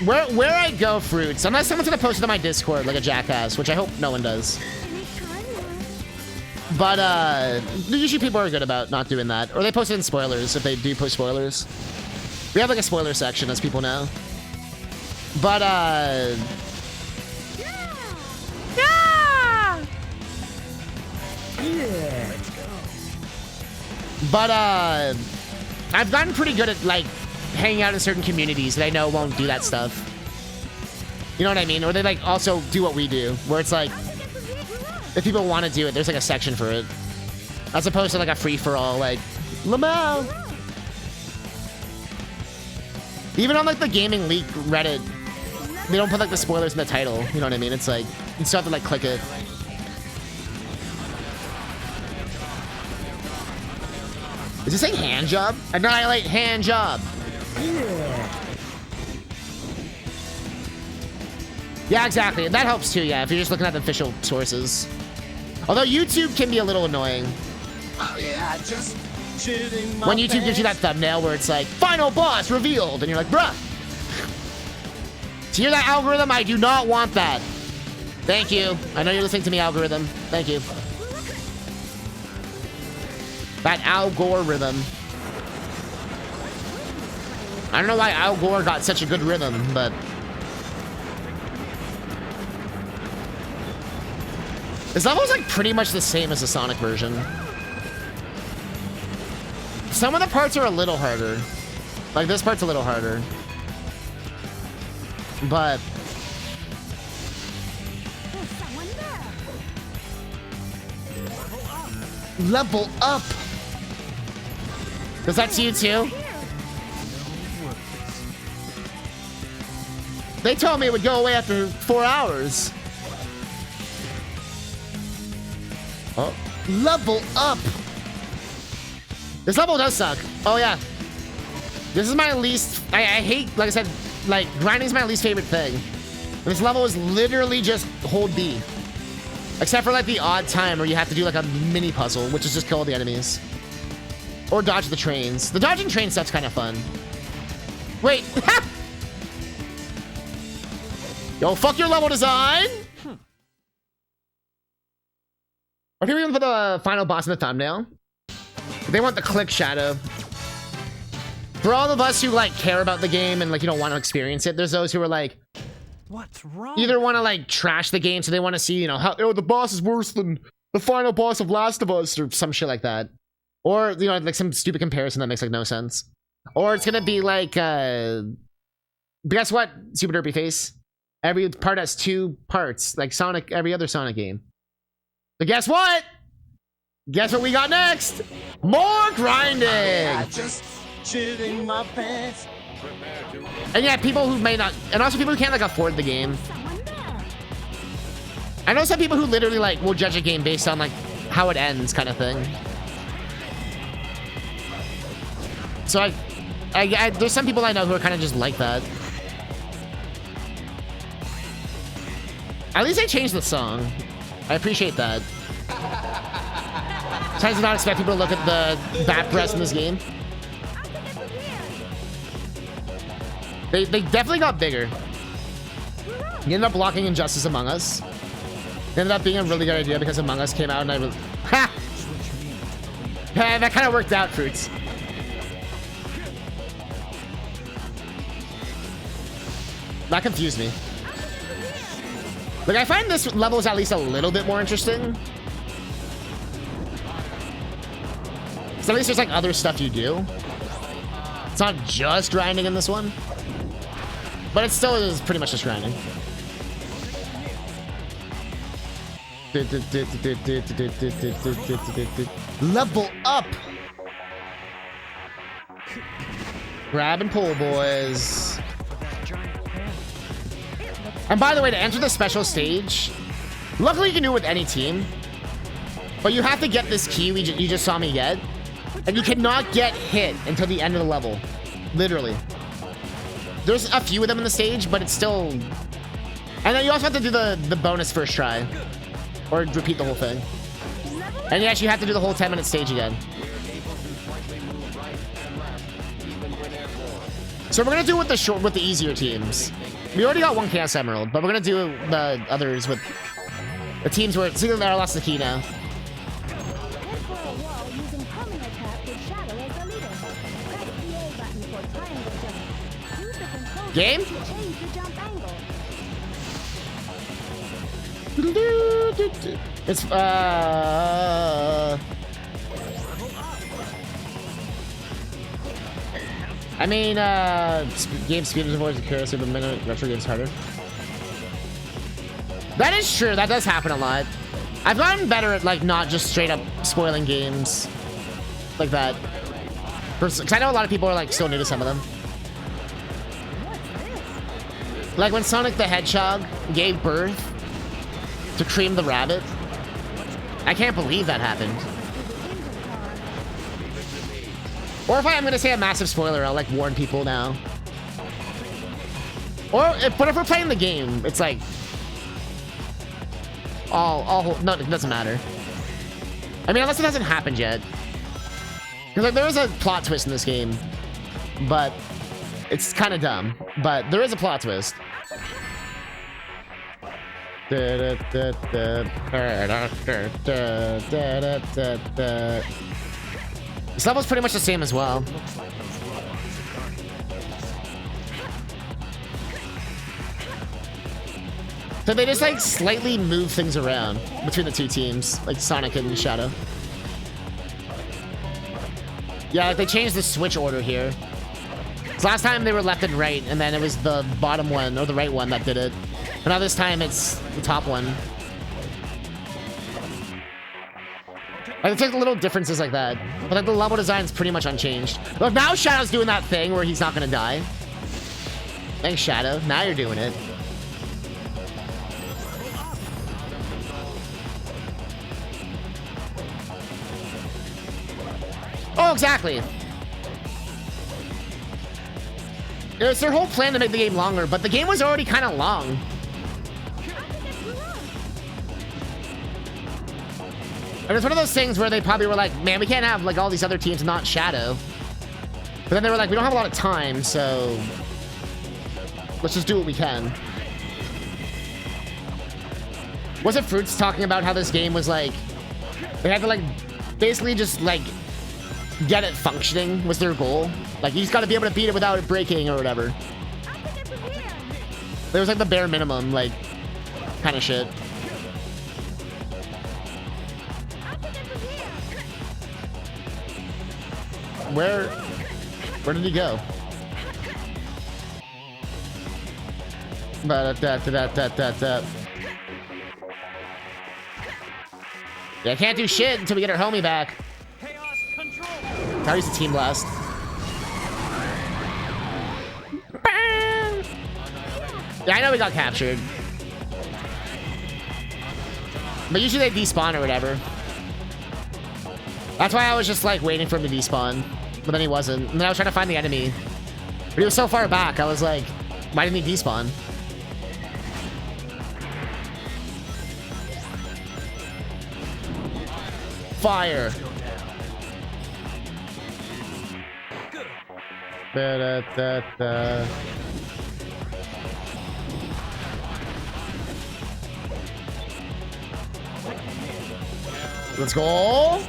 Where I go, Fruits, unless someone's gonna post it on my Discord like a jackass, which I hope no one does. But usually people are good about not doing that. Or they post it in spoilers if they do post spoilers. We have like a spoiler section, as people know. But yeah! But I've gotten pretty good at like hanging out in certain communities that I know won't do that stuff. You know what I mean? Or they like also do what we do, where it's like if people want to do it, there's like a section for it, as opposed to like a free-for-all like Lamau. Even on like the gaming leak Reddit, they don't put like the spoilers in the title. You know what I mean? It's like you still have to like click it. Is this saying hand job? Annihilate hand job. Yeah, exactly. That helps too, yeah, if you're just looking at the official sources. Although YouTube can be a little annoying. Oh yeah, just shitting my When YouTube gives you that thumbnail where it's like, final boss revealed, and you're like, bruh. To hear that algorithm, I do not want that. Thank you. I know you're listening to me, algorithm. Thank you. That algorithm. I don't know why Al Gore got such a good rhythm, but this level's like pretty much the same as the Sonic version. Some of the parts are a little harder. Like this part's a little harder. But There's someone there. level up. Does that see you too? They told me it would go away after 4 hours. Oh, level up. This level does suck. Oh yeah. This is my least, I hate, like I said, like, grinding's my least favorite thing. This level is literally just hold B. Except for, like, the odd time where you have to do, like, a mini puzzle, which is just kill all the enemies. Or dodge the trains. The dodging train stuff's kind of fun. Wait. Yo, fuck your level design! What are we doing for the final boss in the thumbnail? They want the click shadow. For all of us who, like, care about the game and, like, you don't want to experience it, there's those who are, like... What's wrong? Either want to, like, trash the game so they want to see, you know, how, oh, the boss is worse than the final boss of Last of Us or some shit like that. Or, you know, like some stupid comparison that makes, like, no sense. Or it's gonna be like, guess what, Super Derpy Face? Every part has 2 parts, like Sonic, every other Sonic game. But guess what? Guess what we got next? More grinding! Just shitting my pants. And yeah, people who may not, and also people who can't, like, afford the game. I know some people who literally, like, will judge a game based on, like, how it ends kind of thing. So I there's some people I know who are kind of just like that. At least I changed the song. I appreciate that. Sometimes I did not expect people to look at the back breasts in this game. They definitely got bigger. You ended up blocking Injustice Among Us. It ended up being a really good idea because Among Us came out and I was... Ha! Yeah, that kind of worked out, Fruits. That confused me. Like, I find this level is at least a little bit more interesting. So at least there's, like, other stuff you do. It's not just grinding in this one. But it still is pretty much just grinding. Level up! Grab and pull, boys. And by the way, to enter the special stage, luckily you can do it with any team. But you have to get this key you just saw me get. And you cannot get hit until the end of the level. Literally. There's a few of them in the stage, but it's still... And then you also have to do the bonus first try. Or repeat the whole thing. And you actually have to do the whole 10-minute stage again. So we're gonna do it with the easier teams. We already got 1 Chaos Emerald, but we're gonna do the others with the teams where it's either lost the key now. Game? It's I mean, game speed is avoids accuracy, but minute retro games harder. That is true. That does happen a lot. I've gotten better at, like, not just straight up spoiling games like that. Because I know a lot of people are, like, still new to some of them. Like when Sonic the Hedgehog gave birth to Cream the Rabbit. I can't believe that happened. Or if I'm gonna say a massive spoiler, I'll, like, warn people now. But if we're playing the game, it's like... no, it doesn't matter. I mean, unless it hasn't happened yet. Because, like, there is a plot twist in this game. But it's kind of dumb. But there is a plot twist. This level's pretty much the same as well. So they just, like, slightly move things around between the 2 teams, like Sonic and Shadow. Yeah, like, they changed the switch order here. So last time they were left and right, and then it was the bottom one, or the right one, that did it. But now this time it's the top one. Like, it's just little differences like that. But, like, the level design's pretty much unchanged. Look, now Shadow's doing that thing where he's not gonna die. Thanks, Shadow. Now you're doing it. Oh, exactly. It was their whole plan to make the game longer, but the game was already kind of long. And it's one of those things where they probably were like, man, we can't have like all these other teams not Shadow. But then they were like, we don't have a lot of time, so let's just do what we can. Wasn't Fruits talking about how this game was like, they had to like basically just like get it functioning was their goal? Like, you just got to be able to beat it without it breaking or whatever. There was like the bare minimum, like, kind of shit. Where did he go? Yeah, I can't do shit until we get our homie back. How use the team blast? Yeah, I know we got captured. But usually they despawn or whatever. That's why I was just like waiting for him to despawn. But then he wasn't. And then I was trying to find the enemy. But he was so far back, I was like, why didn't he despawn? Fire. Let's go.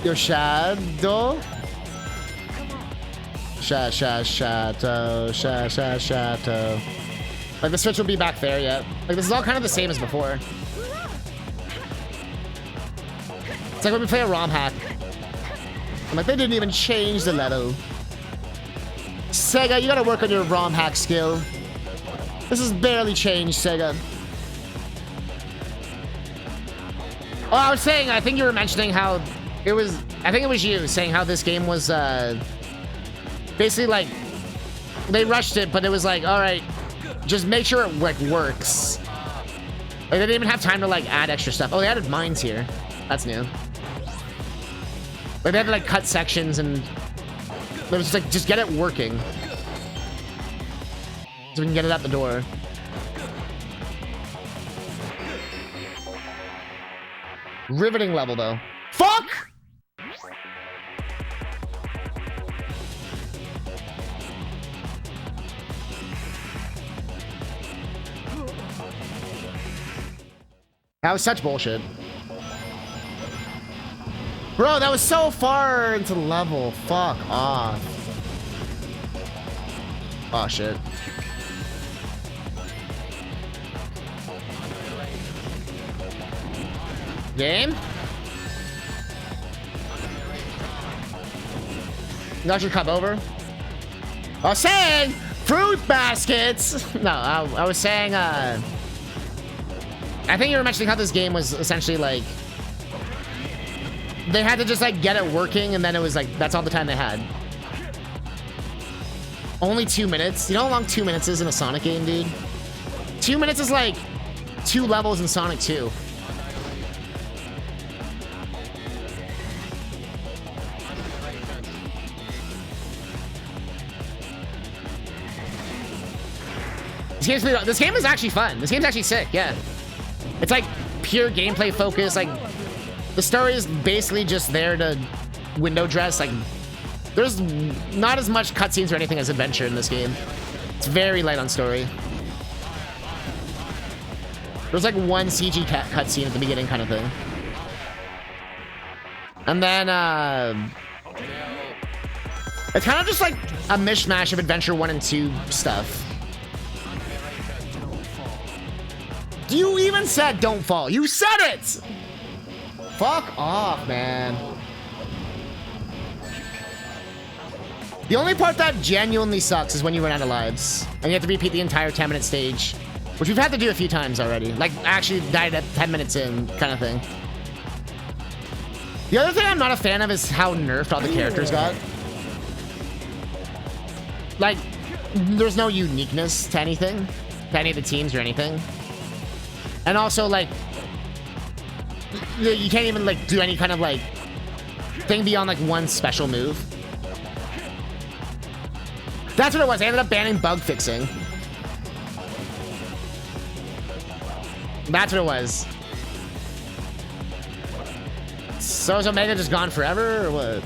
Your shadow. Shadow. Like the switch will be back there yet. Like this is all kind of the same as before. It's like when we play a ROM hack. I'm like, they didn't even change the level. Sega, you gotta work on your ROM hack skill. This has barely changed, Sega. Oh, I was saying, I think you were mentioning how it was, I think it was you saying how this game was, basically like, they rushed it, but it was like, all right, just make sure it like works. Like, they didn't even have time to like add extra stuff. Oh, they added mines here. That's new. Like, they had to like cut sections and it was just like, just get it working. So we can get it out the door. Riveting level, though. Fuck! That was such bullshit. Bro, that was so far into level. Fuck off. Oh, shit. Game? Got your cup over? I was saying fruit baskets. No, I was saying I think you were mentioning how this game was essentially like they had to just like get it working and then it was like that's all the time they had. Only 2 minutes. You know how long 2 minutes is in a Sonic game, dude? 2 minutes is like 2 levels in Sonic 2. This game is actually fun. This game's actually sick, yeah. It's like pure gameplay focus. Like the story is basically just there to window dress. Like there's not as much cutscenes or anything as adventure in this game. It's very light on story. There's like one CG cutscene at the beginning kind of thing. And then it's kind of just like a mishmash of Adventure 1 and 2 stuff. You even said don't fall. You said it! Fuck off, man. The only part that genuinely sucks is when you run out of lives. And you have to repeat the entire 10-minute stage. Which we've had to do a few times already. Like, actually died at 10 minutes in kind of thing. The other thing I'm not a fan of is how nerfed all the characters got. Like, there's no uniqueness to anything. To any of the teams or anything. And also, like, you can't even, like, do any kind of, like, thing beyond like one special move. That's what it was. I ended up banning bug fixing. That's what it was. So is Omega just gone forever or what?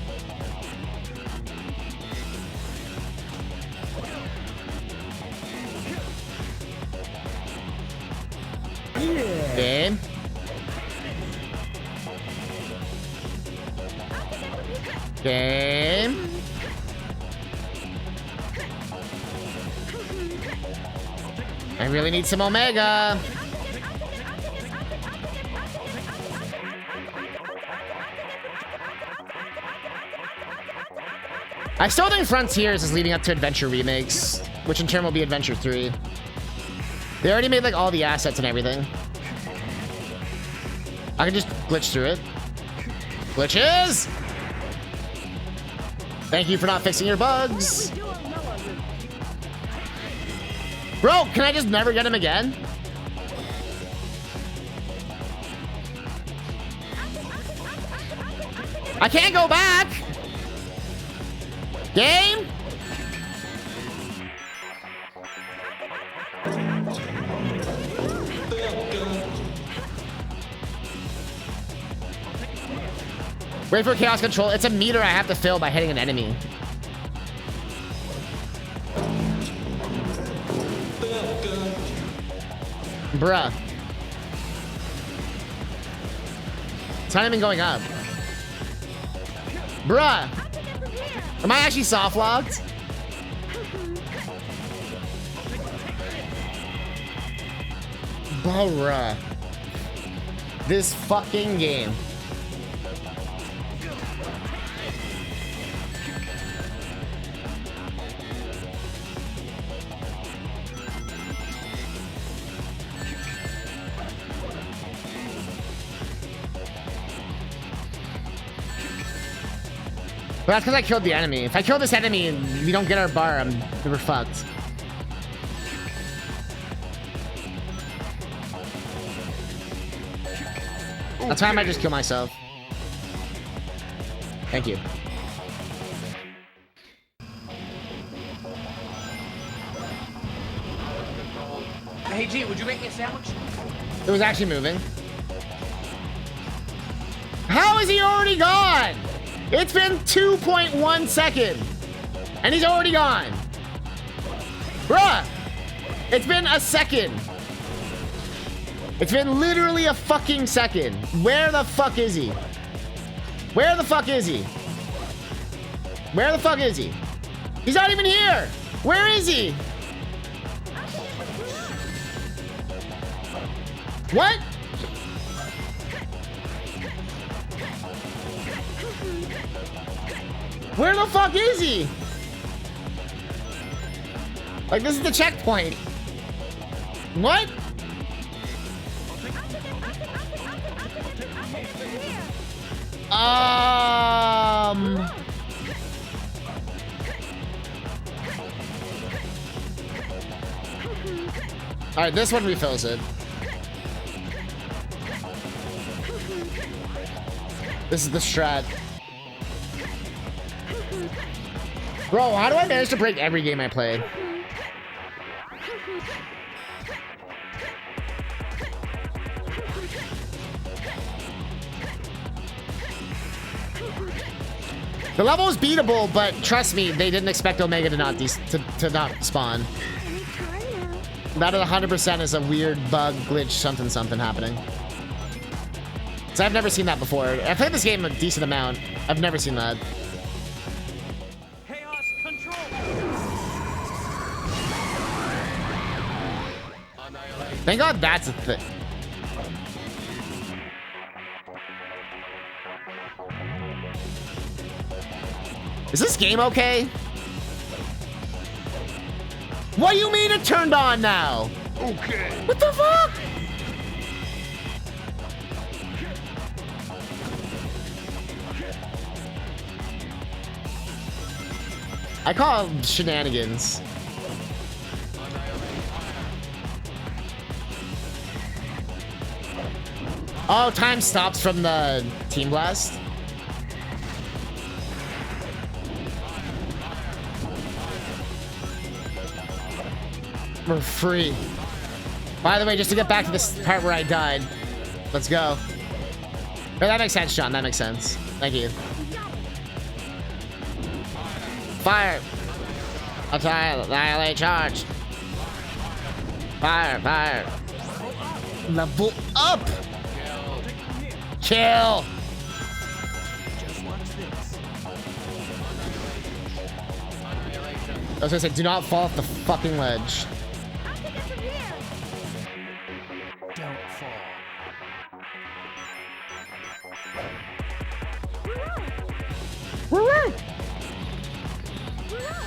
Game. Game. I really need some Omega. I still think Frontiers is leading up to Adventure remakes, which in turn will be Adventure 3. They already made like all the assets and everything. I can just glitch through it. Glitches! Thank you for not fixing your bugs. Bro, can I just never get him again? I can't go back! Game? Wait for chaos control. It's a meter I have to fill by hitting an enemy. Bruh. It's not even going up. Bruh. Am I actually soft locked? Bruh. This fucking game. But that's because I killed the enemy. If I kill this enemy and we don't get our bar, we're fucked. That's why I might just kill myself. Thank you. Hey G, would you make me a sandwich? It was actually moving. How is he already gone? It's been 2.1 seconds. And he's already gone. Bruh. It's been a second. It's been literally a fucking second. Where the fuck is he? Where the fuck is he? Where the fuck is he? He's not even here. Where is he? What? Where the fuck is he? Like, this is the checkpoint. What? Alright, this one refills it. This is the strat. Bro, how do I manage to break every game I play? The level is beatable, but trust me, they didn't expect Omega to not not spawn. That 100% is a weird bug, glitch, something happening. So I've never seen that before. I played this game a decent amount. I've never seen that. Chaos control. Thank God that's a thing. Is this game okay? What do you mean it turned on now? Okay. What the fuck? I call them shenanigans. Oh, time stops from the Team Blast. We're free. By the way, just to get back to this part where I died. Let's go. Oh, that makes sense, Sean. That makes sense. Thank you. Fire. Annihilate charge. Fire, fire. Level up. Kill. I was gonna say, do not fall off the fucking ledge. Don't fall.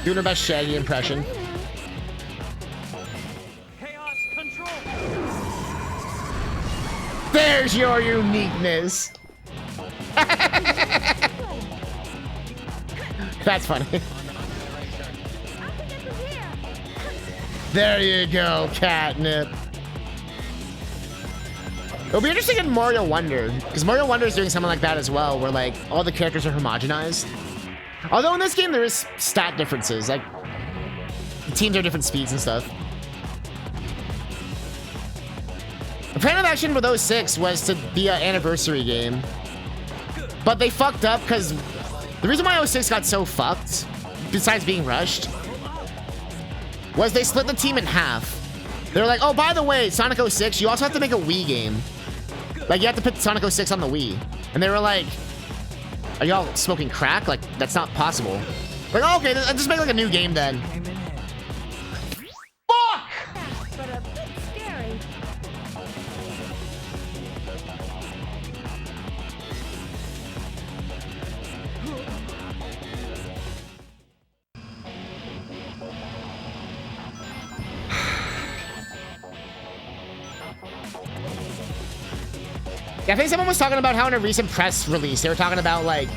Doing her best Shaggy impression. Chaos control. There's your uniqueness. That's funny. There you go, Catnip. It'll be interesting in Mario Wonder, because Mario Wonder is doing something like that as well, where like all the characters are homogenized. Although in this game there is stat differences, like the teams are different speeds and stuff. The plan of action with 06 was to be an anniversary game, but they fucked up because the reason why 06 got so fucked, besides being rushed, was they split the team in half. They were like, oh, by the way, Sonic 06, you also have to make a Wii game. Like, you have to put Sonic 06 on the Wii. And they were like, are y'all smoking crack? Like, that's not possible. Like, oh, okay, just make like a new game then. Fuck! But a bit scary. Yeah, I think someone was talking about how in a recent press release, they were talking about like,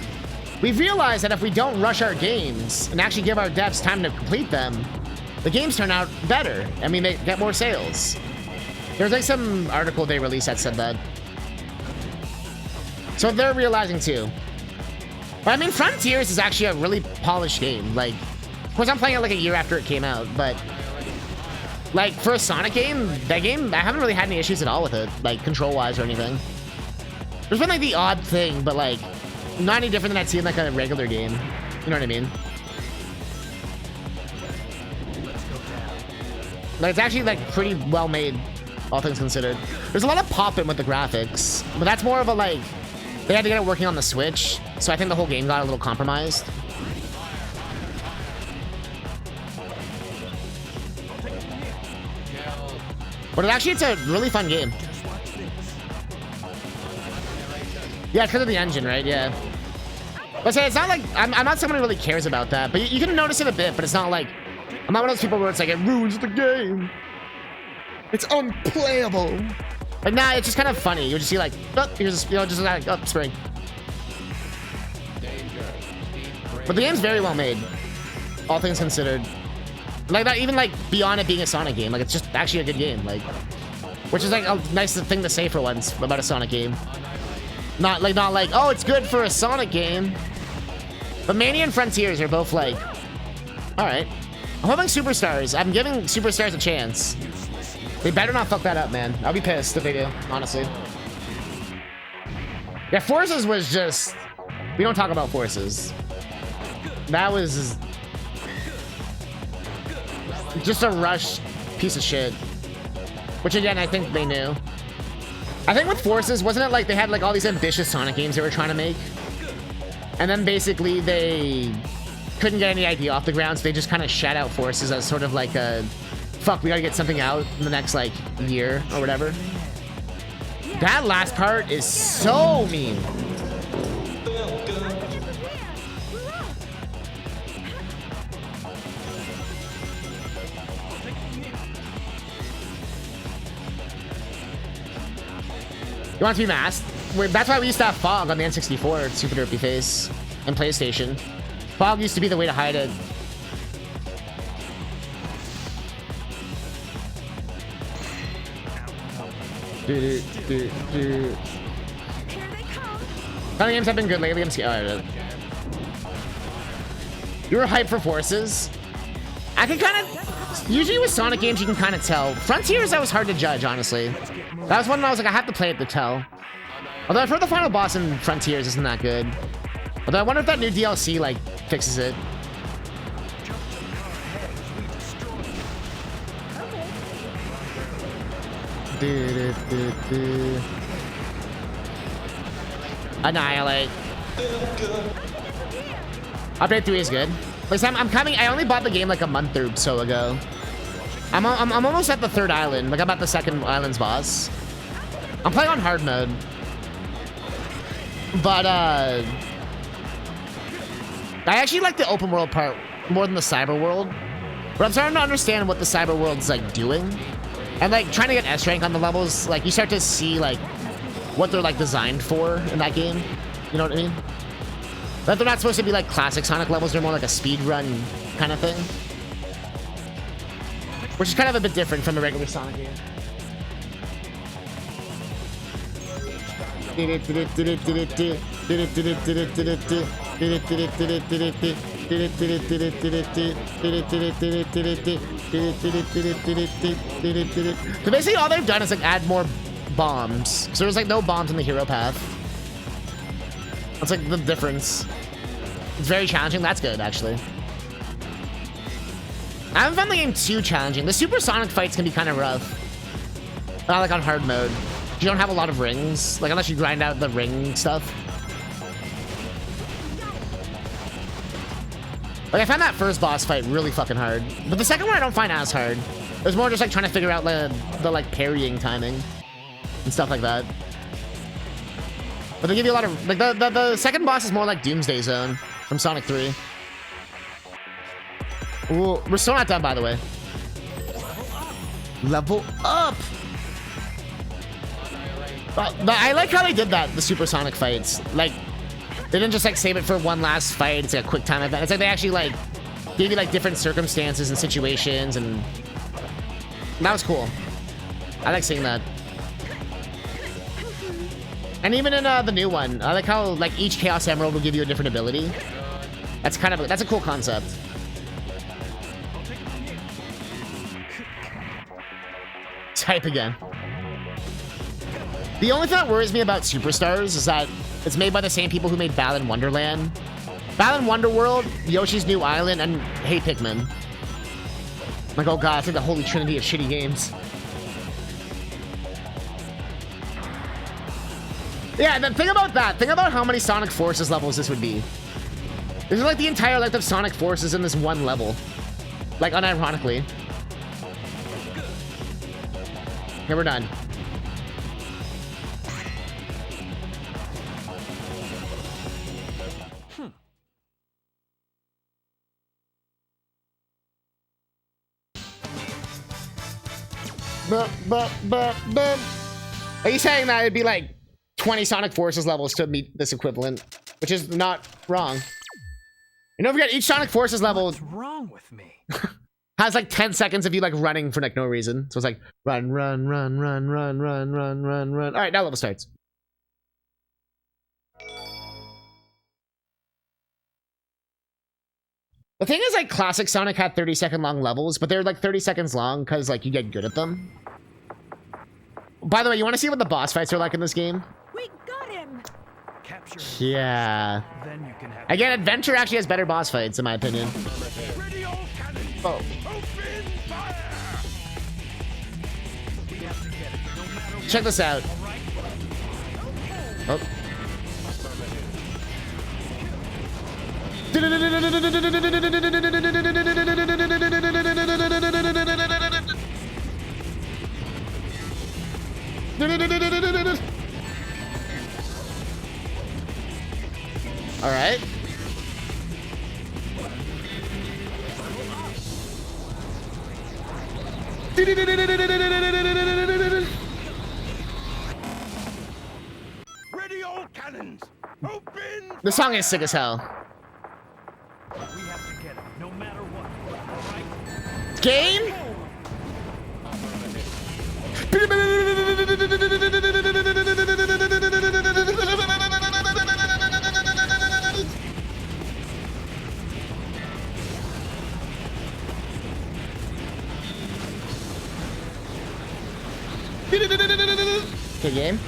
we've realized that if we don't rush our games and actually give our devs time to complete them, the games turn out better and we get more sales. There's like some article they released that said that. So they're realizing too. But I mean, Frontiers is actually a really polished game. Like, of course I'm playing it like a year after it came out, but like for a Sonic game, that game, I haven't really had any issues at all with it, like control-wise or anything. There's been like the odd thing, but like not any different than I'd see in like a regular game. You know what I mean? Like it's actually like pretty well made, all things considered. There's a lot of pop-in with the graphics, but that's more of a like, they had to get it working on the Switch, so I think the whole game got a little compromised. But it's a really fun game. Yeah, it's because of the engine, right? Yeah. But say, it's not like, I'm not someone who really cares about that, but you can notice it a bit, but it's not like, I'm not one of those people where it's like, it ruins the game. It's unplayable. Like, nah, it's just kind of funny. You'll just see like, oh, here's, just like, oh, spring. But the game's very well made, all things considered. Like, not even like beyond it being a Sonic game, like it's just actually a good game, like, which is like a nice thing to say for once about a Sonic game. Not like, oh, it's good for a Sonic game. But Mania and Frontiers are both like, all right. I'm hoping Superstars. I'm giving Superstars a chance. They better not fuck that up, man. I'll be pissed if they do, honestly. Yeah, Forces was just, we don't talk about Forces. That was just a rush piece of shit. Which again, I think they knew. I think with Forces, wasn't it like they had like all these ambitious Sonic games they were trying to make? And then basically they couldn't get any idea off the ground, so they just kind of shat out Forces as sort of like a, fuck, we gotta get something out in the next like year or whatever. That last part is so mean. You want to be masked? That's why we used to have Fog on the N64, Super Derpy Face, and PlayStation. Fog used to be the way to hide it. Some games have been good lately. I'm scared. You were hyped for Forces? I can kind of... Usually with Sonic games, you can kind of tell. Frontiers, that was hard to judge, honestly. That was one I was like, I have to play it to tell. Although I've heard the final boss in Frontiers isn't that good. Although I wonder if that new DLC, like, fixes it. Annihilate. Update 3 is good. Like, I'm coming. I only bought the game like a month or so ago. I'm almost at the 3rd island. Like, I'm at the 2nd island's boss. I'm playing on hard mode. But I actually like the open world part more than the cyber world. But I'm starting to understand what the cyber world's like doing. And like trying to get S rank on the levels, like you start to see like what they're like designed for in that game. You know what I mean? That they're not supposed to be like classic Sonic levels, they're more like a speed run kind of thing. Which is kind of a bit different from a regular Sonic game. So basically all they've done is like add more bombs. So there's like no bombs in the hero path. That's like the difference. It's very challenging. That's good, actually. I haven't found the game too challenging. The Super Sonic fights can be kind of rough. Not like on hard mode. You don't have a lot of rings. Like unless you grind out the ring stuff. Like I found that first boss fight really fucking hard. But the second one I don't find as hard. It was more just like trying to figure out the like parrying timing. And stuff like that. But they give you a lot of... Like, the second boss is more like Doomsday Zone from Sonic 3. Ooh, we're still not done, by the way. Level up! But I like how they did that, the Super Sonic fights. Like, they didn't just, like, save it for one last fight. It's like a quick time event. It's like they actually, like, gave you, like, different circumstances and situations, and... That was cool. I like seeing that. And even in the new one, I like how like each Chaos Emerald will give you a different ability. That's kind of that's a cool concept. Type again. The only thing that worries me about Superstars is that it's made by the same people who made Balan Wonderland, Balan Wonderworld, Yoshi's New Island, and Hey Pikmin. Like, oh god, it's like the holy trinity of shitty games. Yeah, the thing about that, think about how many Sonic Forces levels this would be. This is like the entire length of Sonic Forces in this one level. Like, unironically. Okay, we're done. Are you saying that it'd be like 20 Sonic Forces levels to meet this equivalent, which is not wrong. And don't forget, each Sonic Forces level What's wrong with me? has like 10 seconds of you like running for like no reason. So it's like run, run, run, run, run, run, run, run, run. All right, now level starts. The thing is, like, classic Sonic had 30-second long levels, but they're like 30 seconds long because like you get good at them. By the way, you want to see what the boss fights are like in this game? We got him. Capture. Yeah. Then you can have. Again, Adventure actually has better boss fights, in my opinion. Ready all cannons. Oh. Open fire. We have to get it, no matter what. Check this out. Oh. All right. Ready all cannons. Open. The song is sick as hell. We have to get it, no matter what. All right? Game? Good game.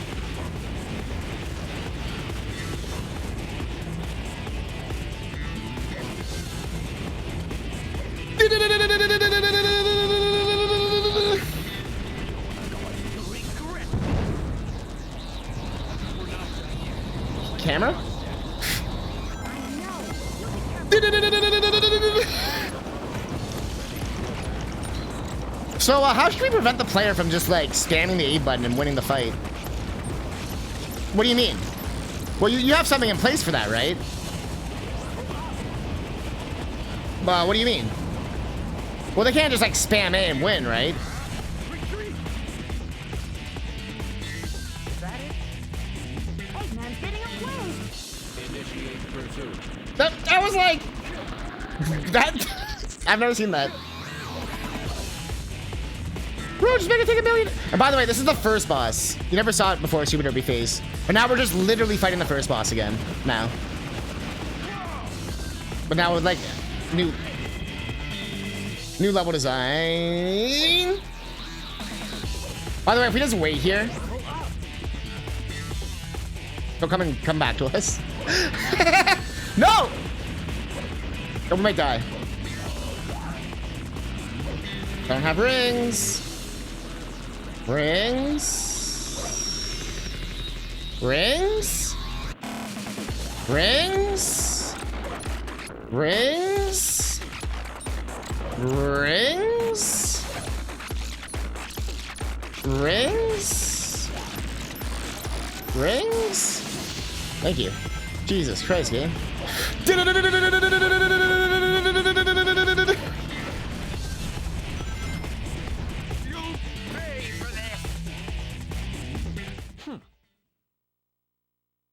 Camera? So, how should we prevent the player from just, like, spamming the A button and winning the fight? What do you mean? Well, you have something in place for that, right? What do you mean? Well, they can't just, like, spam A and win, right? That was like... that... I've never seen that. Bro, just make it take $1 million. And by the way, this is the first boss. You never saw it before, Super Derby phase. But now we're just literally fighting the first boss again. Now. But now with like new level design. By the way, if we just wait here, he'll come back to us. No! Or we might die. Don't have rings. Rings? Rings? Rings? Rings? Rings? Rings? Rings? Thank you. Jesus Christ, game.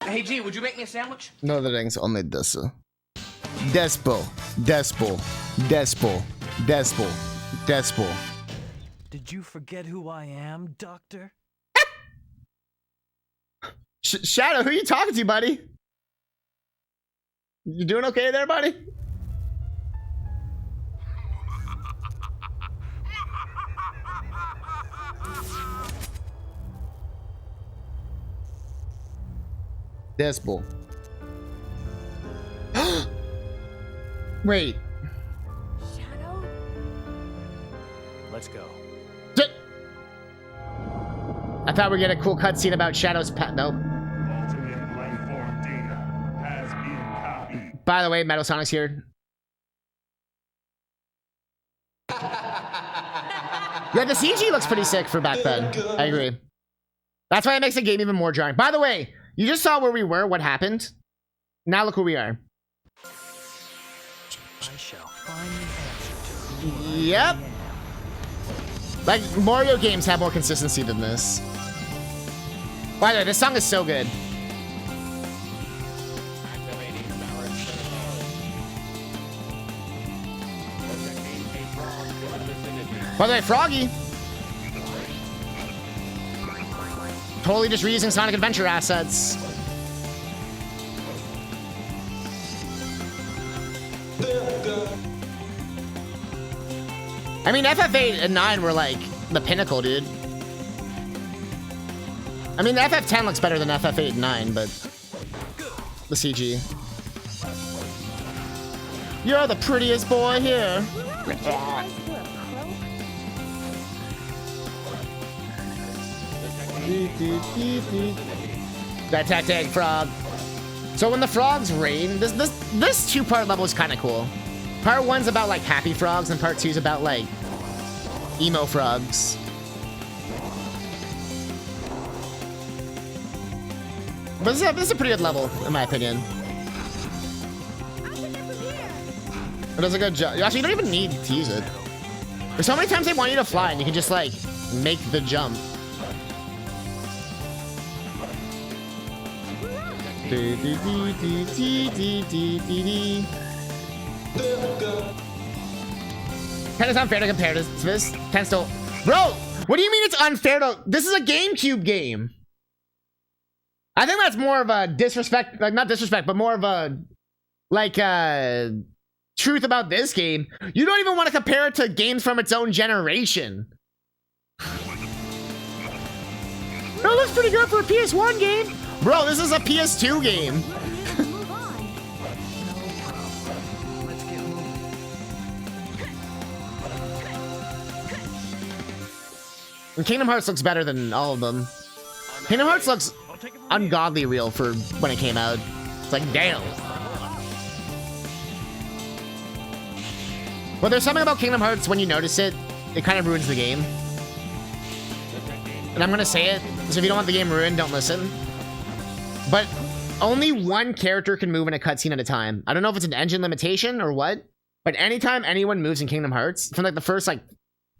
Hey G, would you make me a sandwich? No the rings, only this. Despo. Despo. Despo. Despo. Despo. Did you forget who I am, Doctor? Shadow, who are you talking to, buddy? You doing okay there, buddy? Despo. Wait. Shadow? Let's go. I thought we'd get a cool cutscene about Shadow's pet. Nope. Alternate life form data has been copied. By the way, Metal Sonic's here. Yeah, the CG looks pretty sick for back then. I agree. That's why it makes the game even more jarring. By the way, you just saw where we were, what happened. Now look where we are. I shall find the answer to Yep. Like, Mario games have more consistency than this. By the way, this song is so good. Activating Barrett Citadel. Protecting a frog in the vicinity. By the way, Froggy. Totally just reusing Sonic Adventure assets. I mean, FF8 and 9 were like the pinnacle, dude. I mean, the FF10 looks better than FF8 and 9, but the CG. You're the prettiest boy here. That tactic frog. So when the frogs rain, this two-part level is kind of cool. Part 1's about like happy frogs, and part 2's about like emo frogs. But this is a pretty good level, in my opinion. It does a good job. Actually, you don't even need to use it. There's so many times they want you to fly, and you can just like make the jump. Kind of unfair to compare to this. Still, bro, what do you mean it's unfair to? This is a GameCube game. I think that's more of a disrespect, like not disrespect, but more of a like truth about this game. You don't even want to compare it to games from its own generation. That looks pretty good for a PS1 game. Bro, this is a PS2 game. Move on. Let's get moving. And Kingdom Hearts looks better than all of them. Kingdom Hearts looks I'll take it from ungodly real for when it came out. It's like, damn. But there's something about Kingdom Hearts, when you notice it, it kind of ruins the game. And I'm gonna say it, so if you don't want the game ruined, don't listen. But only one character can move in a cutscene at a time. I don't know if it's an engine limitation or what, but anytime anyone moves in Kingdom Hearts, from like the first like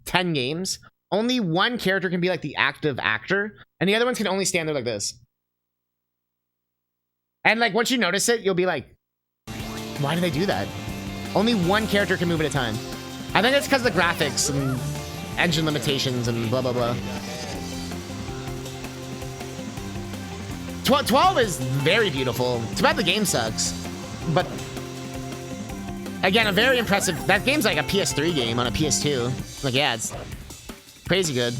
10 games, only one character can be like the active actor, and the other ones can only stand there like this. And like once you notice it, you'll be like, why do they do that? Only one character can move at a time. I think it's because of the graphics and engine limitations and blah blah blah. 12 is very beautiful. It's bad the game sucks, but again, a very impressive. That game's like a PS3 game on a PS2. Like, yeah, it's crazy good.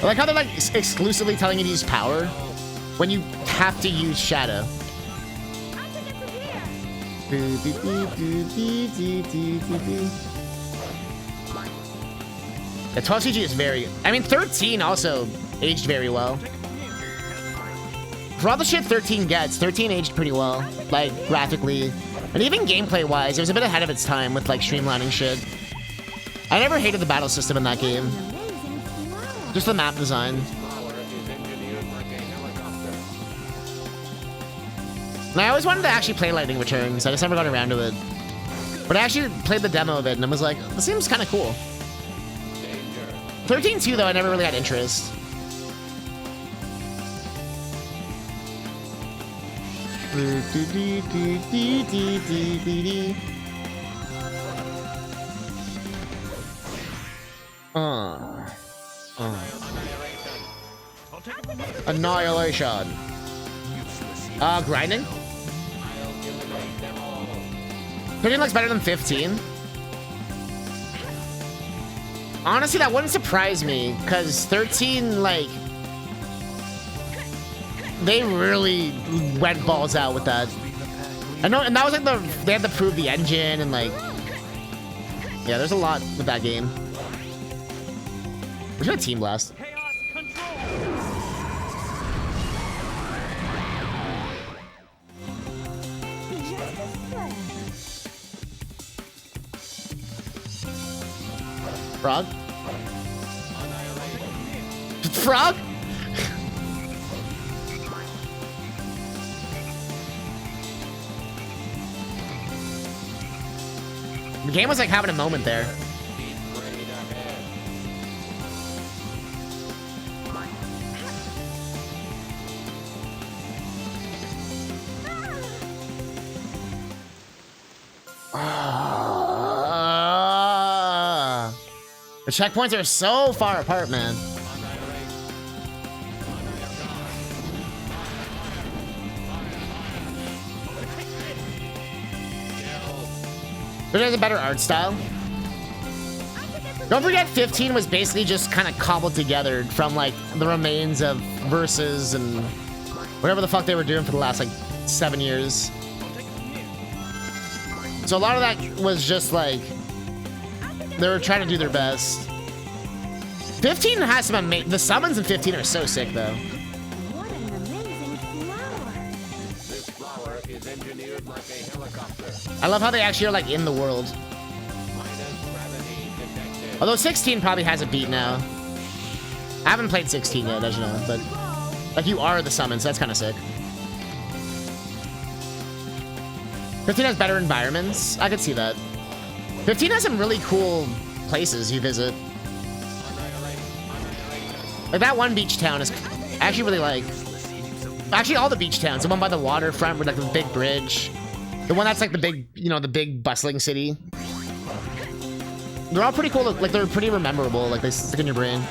I like how they're like exclusively telling you to use power when you have to use shadow. The 12 CG is very... I mean, 13 also aged very well. For all the shit 13 gets, 13 aged pretty well. Like, graphically. And even gameplay-wise, it was a bit ahead of its time with, like, streamlining shit. I never hated the battle system in that game. Just the map design. And I always wanted to actually play Lightning Returns. I just never got around to it. But I actually played the demo of it and I was like, this seems kind of cool. 13-2 though, I never really had interest. Annihilation. Grinding? 13 looks better than 15. Honestly, that wouldn't surprise me, because 13, like... They really went balls out with that. I know, and that was like the... They had to prove the engine, and like... Yeah, there's a lot with that game. We're gonna Team Blast. Frog? Frog? The game was like having a moment there. The checkpoints are so far apart, man. But there's a better art style. Don't forget 15 was basically just kind of cobbled together from like the remains of Versus and whatever the fuck they were doing for the last like 7 years. So a lot of that was just like they were trying to do their best. 15 has some amazing... The summons in 15 are so sick, though. What an amazing flower. This flower is engineered like a helicopter. I love how they actually are, like, in the world. Minus gravity detected. Although 16 probably has a beat now. I haven't played 16 yet, as you know, but... Like, you are the summons, so that's kind of sick. 15 has better environments. I could see that. 15 has some really cool places you visit. Like that one beach town is I actually really like. Actually, all the beach towns. The one by the waterfront with like the big bridge. The one that's like the big, you know, the big bustling city. They're all pretty cool. Like they're pretty memorable. Like they stick in your brain.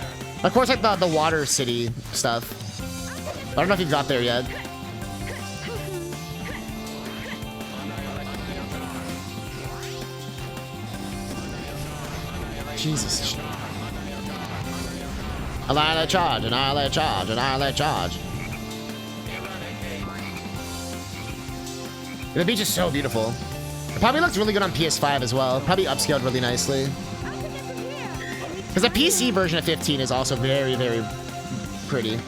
Of course, like the water city stuff. I don't know if you've got there yet. Jesus. Annihilate charge, annihilate charge, annihilate charge. The beach is so beautiful. It probably looks really good on PS5 as well. Probably upscaled really nicely. Because the PC version of 15 is also very, very pretty.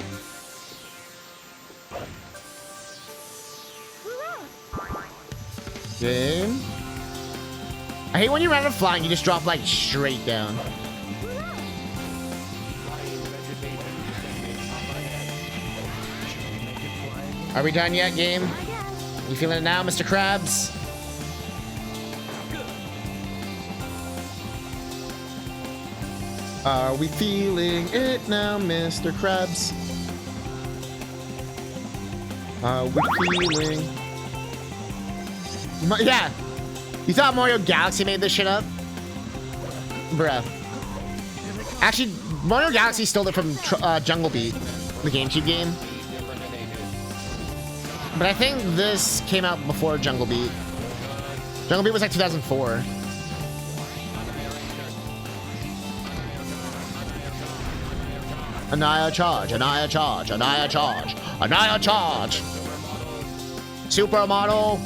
Game. I hate when you run out of flying, you just drop like straight down. Are we done yet, game? You feeling it now, Mr. Krabs? Are we feeling it now, Mr. Krabs? Are we feeling... Yeah. You thought Mario Galaxy made this shit up? Bruh. Actually, Mario Galaxy stole it from Jungle Beat, the GameCube game. But I think this came out before Jungle Beat. Jungle Beat was like 2004. Anaya charge, Anaya charge, Anaya charge, Anaya charge. Supermodel.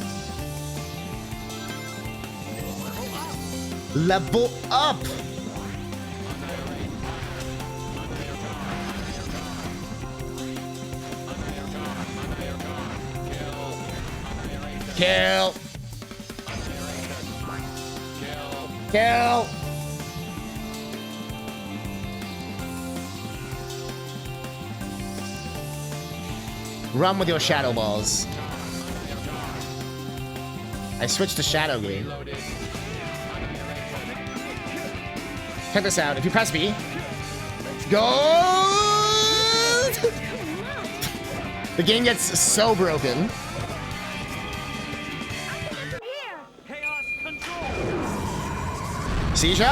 Level up. Kill. Kill. Run with your shadow balls. I switched to shadow game. Check this out. If you press B, go. The game gets so broken. Chaos control. Seizure?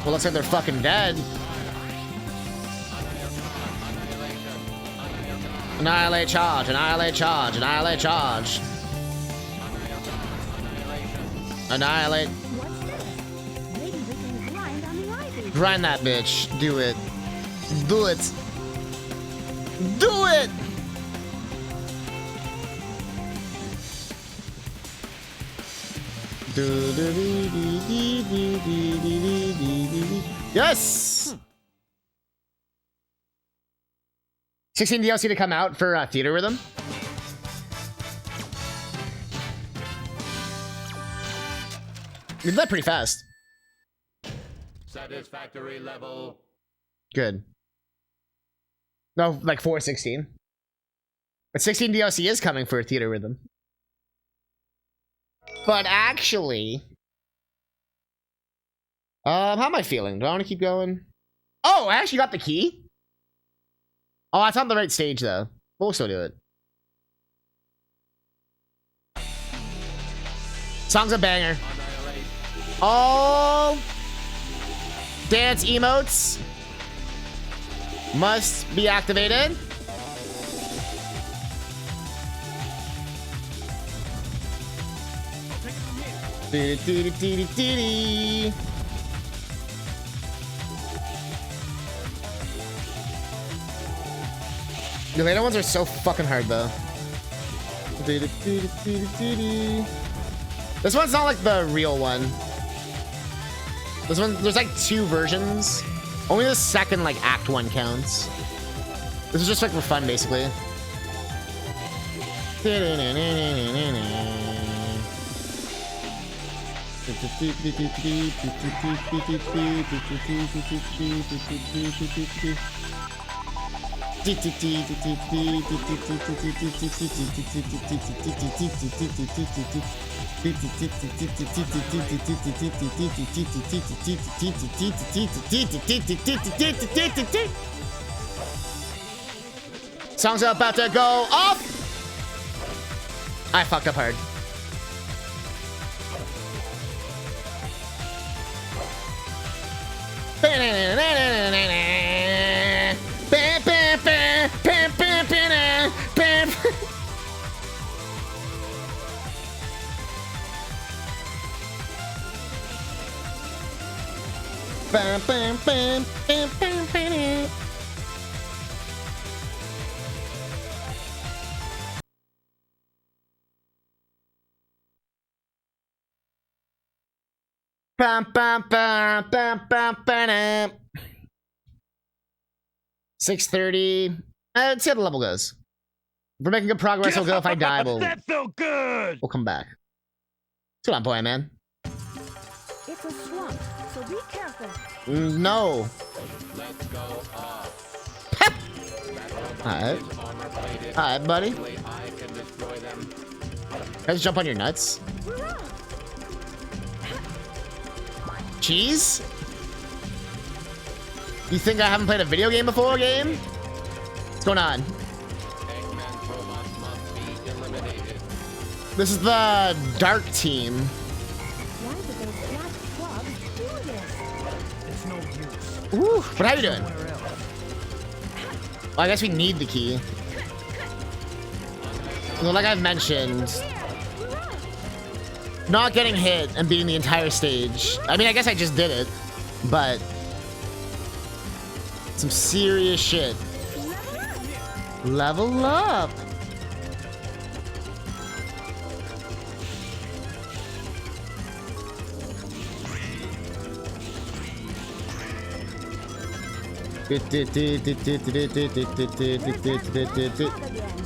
Well, looks like they're fucking dead. Annihilate charge, annihilate charge, annihilate charge. Annihilate. Maybe we can grind on the ivy. Grind that bitch. Do it. Do it. Do it! Yes! 16 DLC to come out for Theater Rhythm. You did that pretty fast. Satisfactory level. Good. No, like 416. But 16 DLC is coming for Theater Rhythm. But actually... how am I feeling? Do I want to keep going? Oh, I actually got the key? Oh, it's on the right stage, though. We'll still do it. Song's a banger. All dance emotes must be activated. The later ones are so fucking hard, though. This one's not like the real one. This one, there's like 2 versions. Only the second, like, act 1 counts. This is just like for fun, basically. Song's about to go off. I fucked up hard. $630. Let's see how the level goes. If we're making good progress, we'll go. If I die, That felt good. we'll come back. What's going on, boy, man? It's a swamp, so be careful. No. Let's go off. Alright. Alright, buddy. I can destroy them. Can I just jump on your nuts? Cheese? You think I haven't played a video game before, game? What's going on? Eggman's robots must be eliminated. This is the dark team. Why did those black frogs do this? It's no use. Ooh, but how you doing? Somewhere else. Well, I guess we need the key. Well, like I've mentioned, not getting hit and beating the entire stage. I mean, I guess I just did it, but some serious shit. Level up.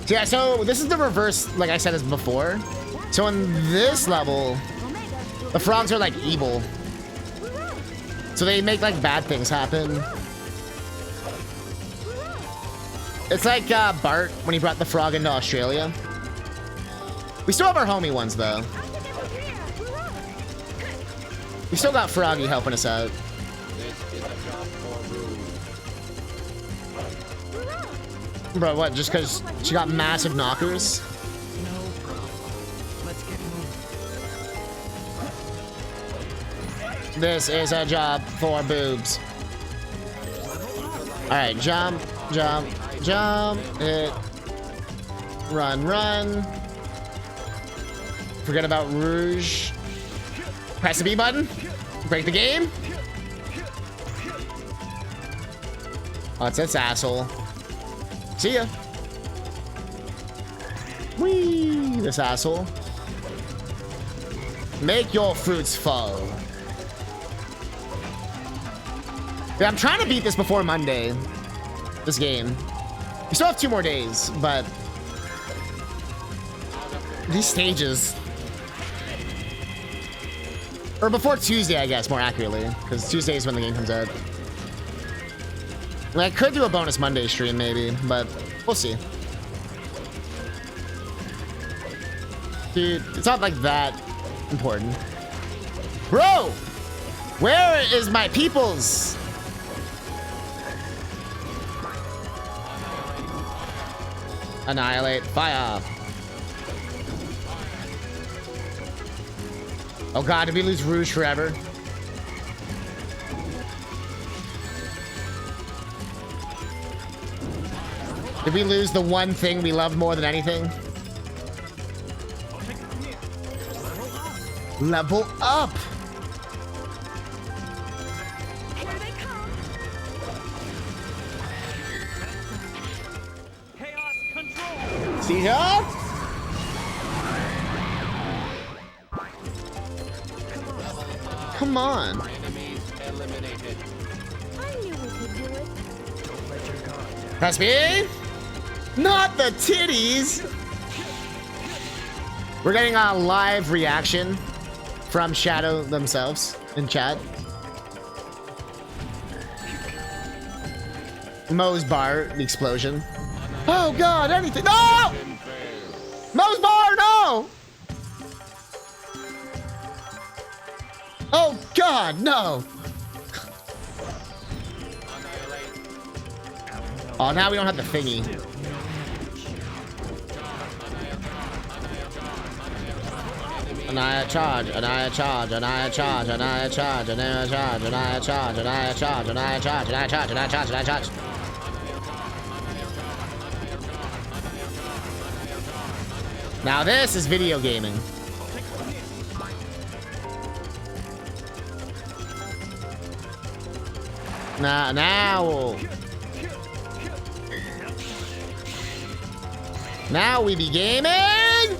Yeah, so this is the reverse, like I said as before. So in this level, the frogs are like evil. So they make like bad things happen. It's like Bart when he brought the frog into Australia. We still have our homie ones though. We still got Froggy helping us out. This is a job for Rude. Bro, what? Just because she got massive knockers? No problem. Let's get moving. This is a job for boobs. Alright, jump, jump, jump, hit, run, run. Forget about Rouge. Press the B button. Break the game. Oh, it's this asshole. See ya. Whee! This asshole. Make your fruits fall. Yeah, I'm trying to beat this before Monday. This game. We still have 2 more days, but these stages. Or before Tuesday, I guess, more accurately. Because Tuesday is when the game comes out. I could do a bonus Monday stream, maybe, but we'll see. Dude, it's not like that important. Bro! Where is my peoples? Annihilate. Fire. Oh god, did we lose Rouge forever? Did we lose the one thing we loved more than anything? Level up! Here they come. Chaos control. See ya? Come on. Enemies eliminated. I knew we could do it. Don't let your guard down. Press B? Not the titties! We're getting a live reaction from Shadow themselves in chat. Moe's bar, the explosion. Oh god, anything. No! Moe's bar, no! Oh god, no! Oh, now we don't have the thingy. Anaya charge, Anaya charge, Anaya charge, Anaya charge, Anaya charge, Anaya charge, Anaya charge, Anaya charge, Anaya charge, Anaya charge, Anaya charge. Now this is video gaming. Now. Now we be gaming.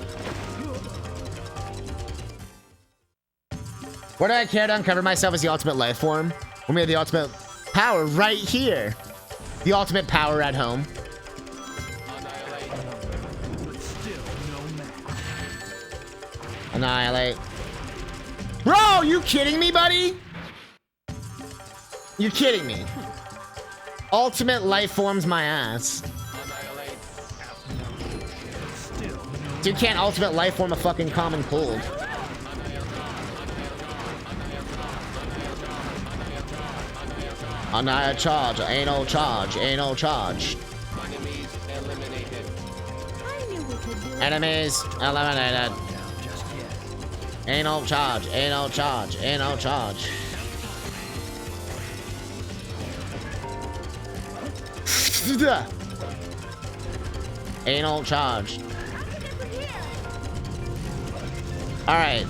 What do I care to uncover myself as the ultimate life form? When we have the ultimate power right here. The ultimate power at home. Annihilate. Bro, you kidding me, buddy? You're kidding me. Ultimate life forms my ass. Dude can't ultimate life form a fucking common cold. Annihilate charge, ain't no charge, ain't no charge. Enemies eliminated. I knew we could do it. Enemies eliminated. Ain't no charge, ain't no charge, ain't no charge. Ain't no charge. Alright.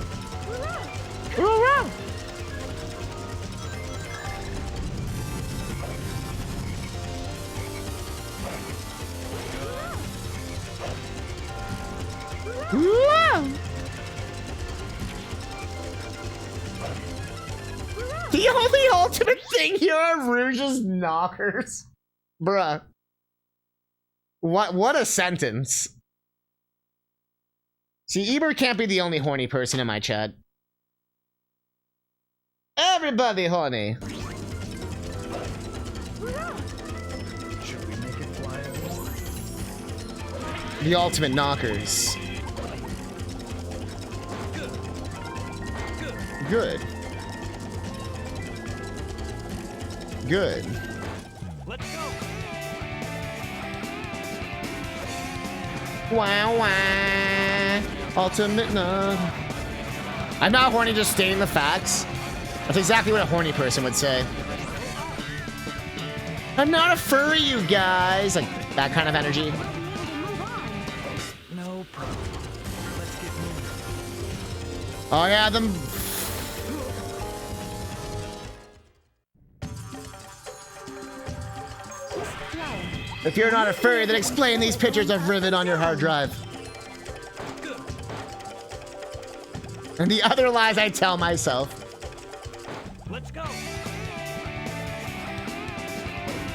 The only ultimate thing here are Rouge's knockers. Bruh. What a sentence. See, Eber can't be the only horny person in my chat. Everybody horny. Should we make it fly again? The ultimate knockers. Good. Good. Let's go. Wow, wow. Ultimate knock. I'm not horny, just stating the facts. That's exactly what a horny person would say. I'm not a furry, you guys. Like, that kind of energy. No problem. Let's get moving. Oh, yeah, them. If you're not a furry, then explain these pictures of Rivet on your hard drive. And the other lies I tell myself. Let's go.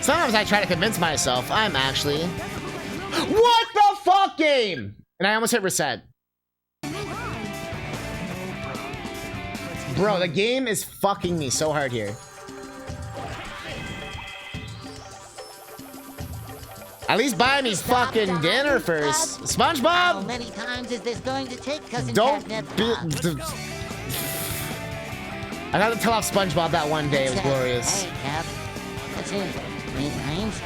Sometimes I try to convince myself I'm actually... What the fuck, game? And I almost hit reset. Bro, the game is fucking me so hard here. At least buy me fucking dinner first. How SpongeBob! many times is this going to take, Cousin Don't Catnip? be... I got to tell off SpongeBob that one day. It was glorious. Hey, Cap. That's it. It rains.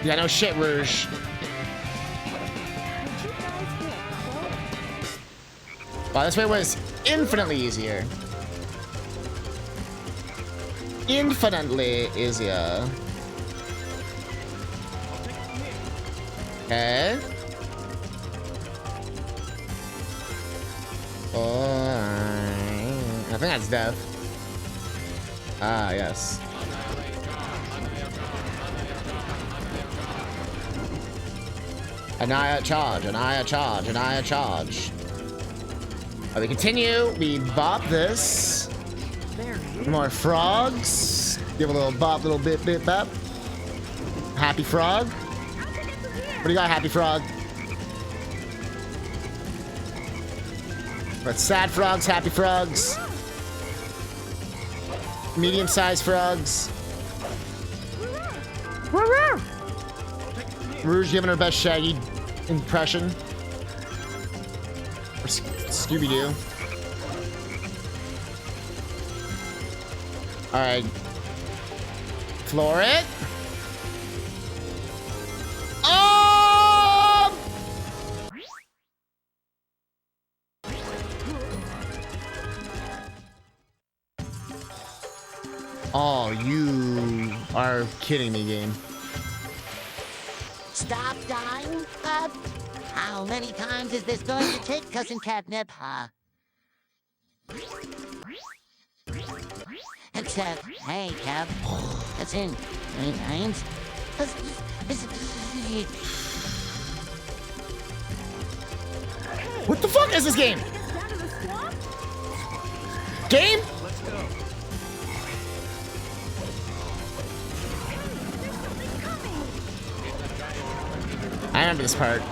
Yeah, no shit, Rouge. Wow, this way was infinitely easier. Infinitely easier. Okay. I think that's death. Ah, yes. Anaya charge, Anaya charge, Anaya charge. We continue. We bop this. More frogs. Give a little bop, little bit, bop. Happy frog. What do you got, Happy frog? But sad frogs, happy frogs. Medium-sized frogs. Rouge giving her best Shaggy impression. Or Scooby-Doo. Alright. Floor it. Oh! Oh, you are kidding me, game. Stop dying, Pup. How many times is this going to take, Cousin Catnip, huh? Except, hey, Cap, that's in 3 times. What the fuck is this game? Game? Let's go. I remember this part.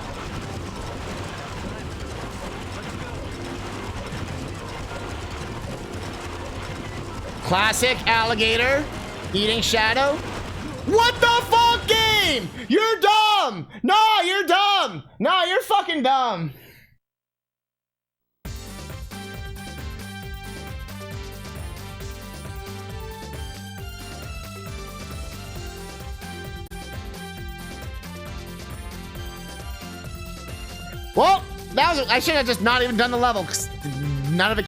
Classic alligator eating shadow. What the fuck, game? You're dumb. No, you're dumb. No, you're fucking dumb. Well, that was. I should have just not even done the level, 'cause none of it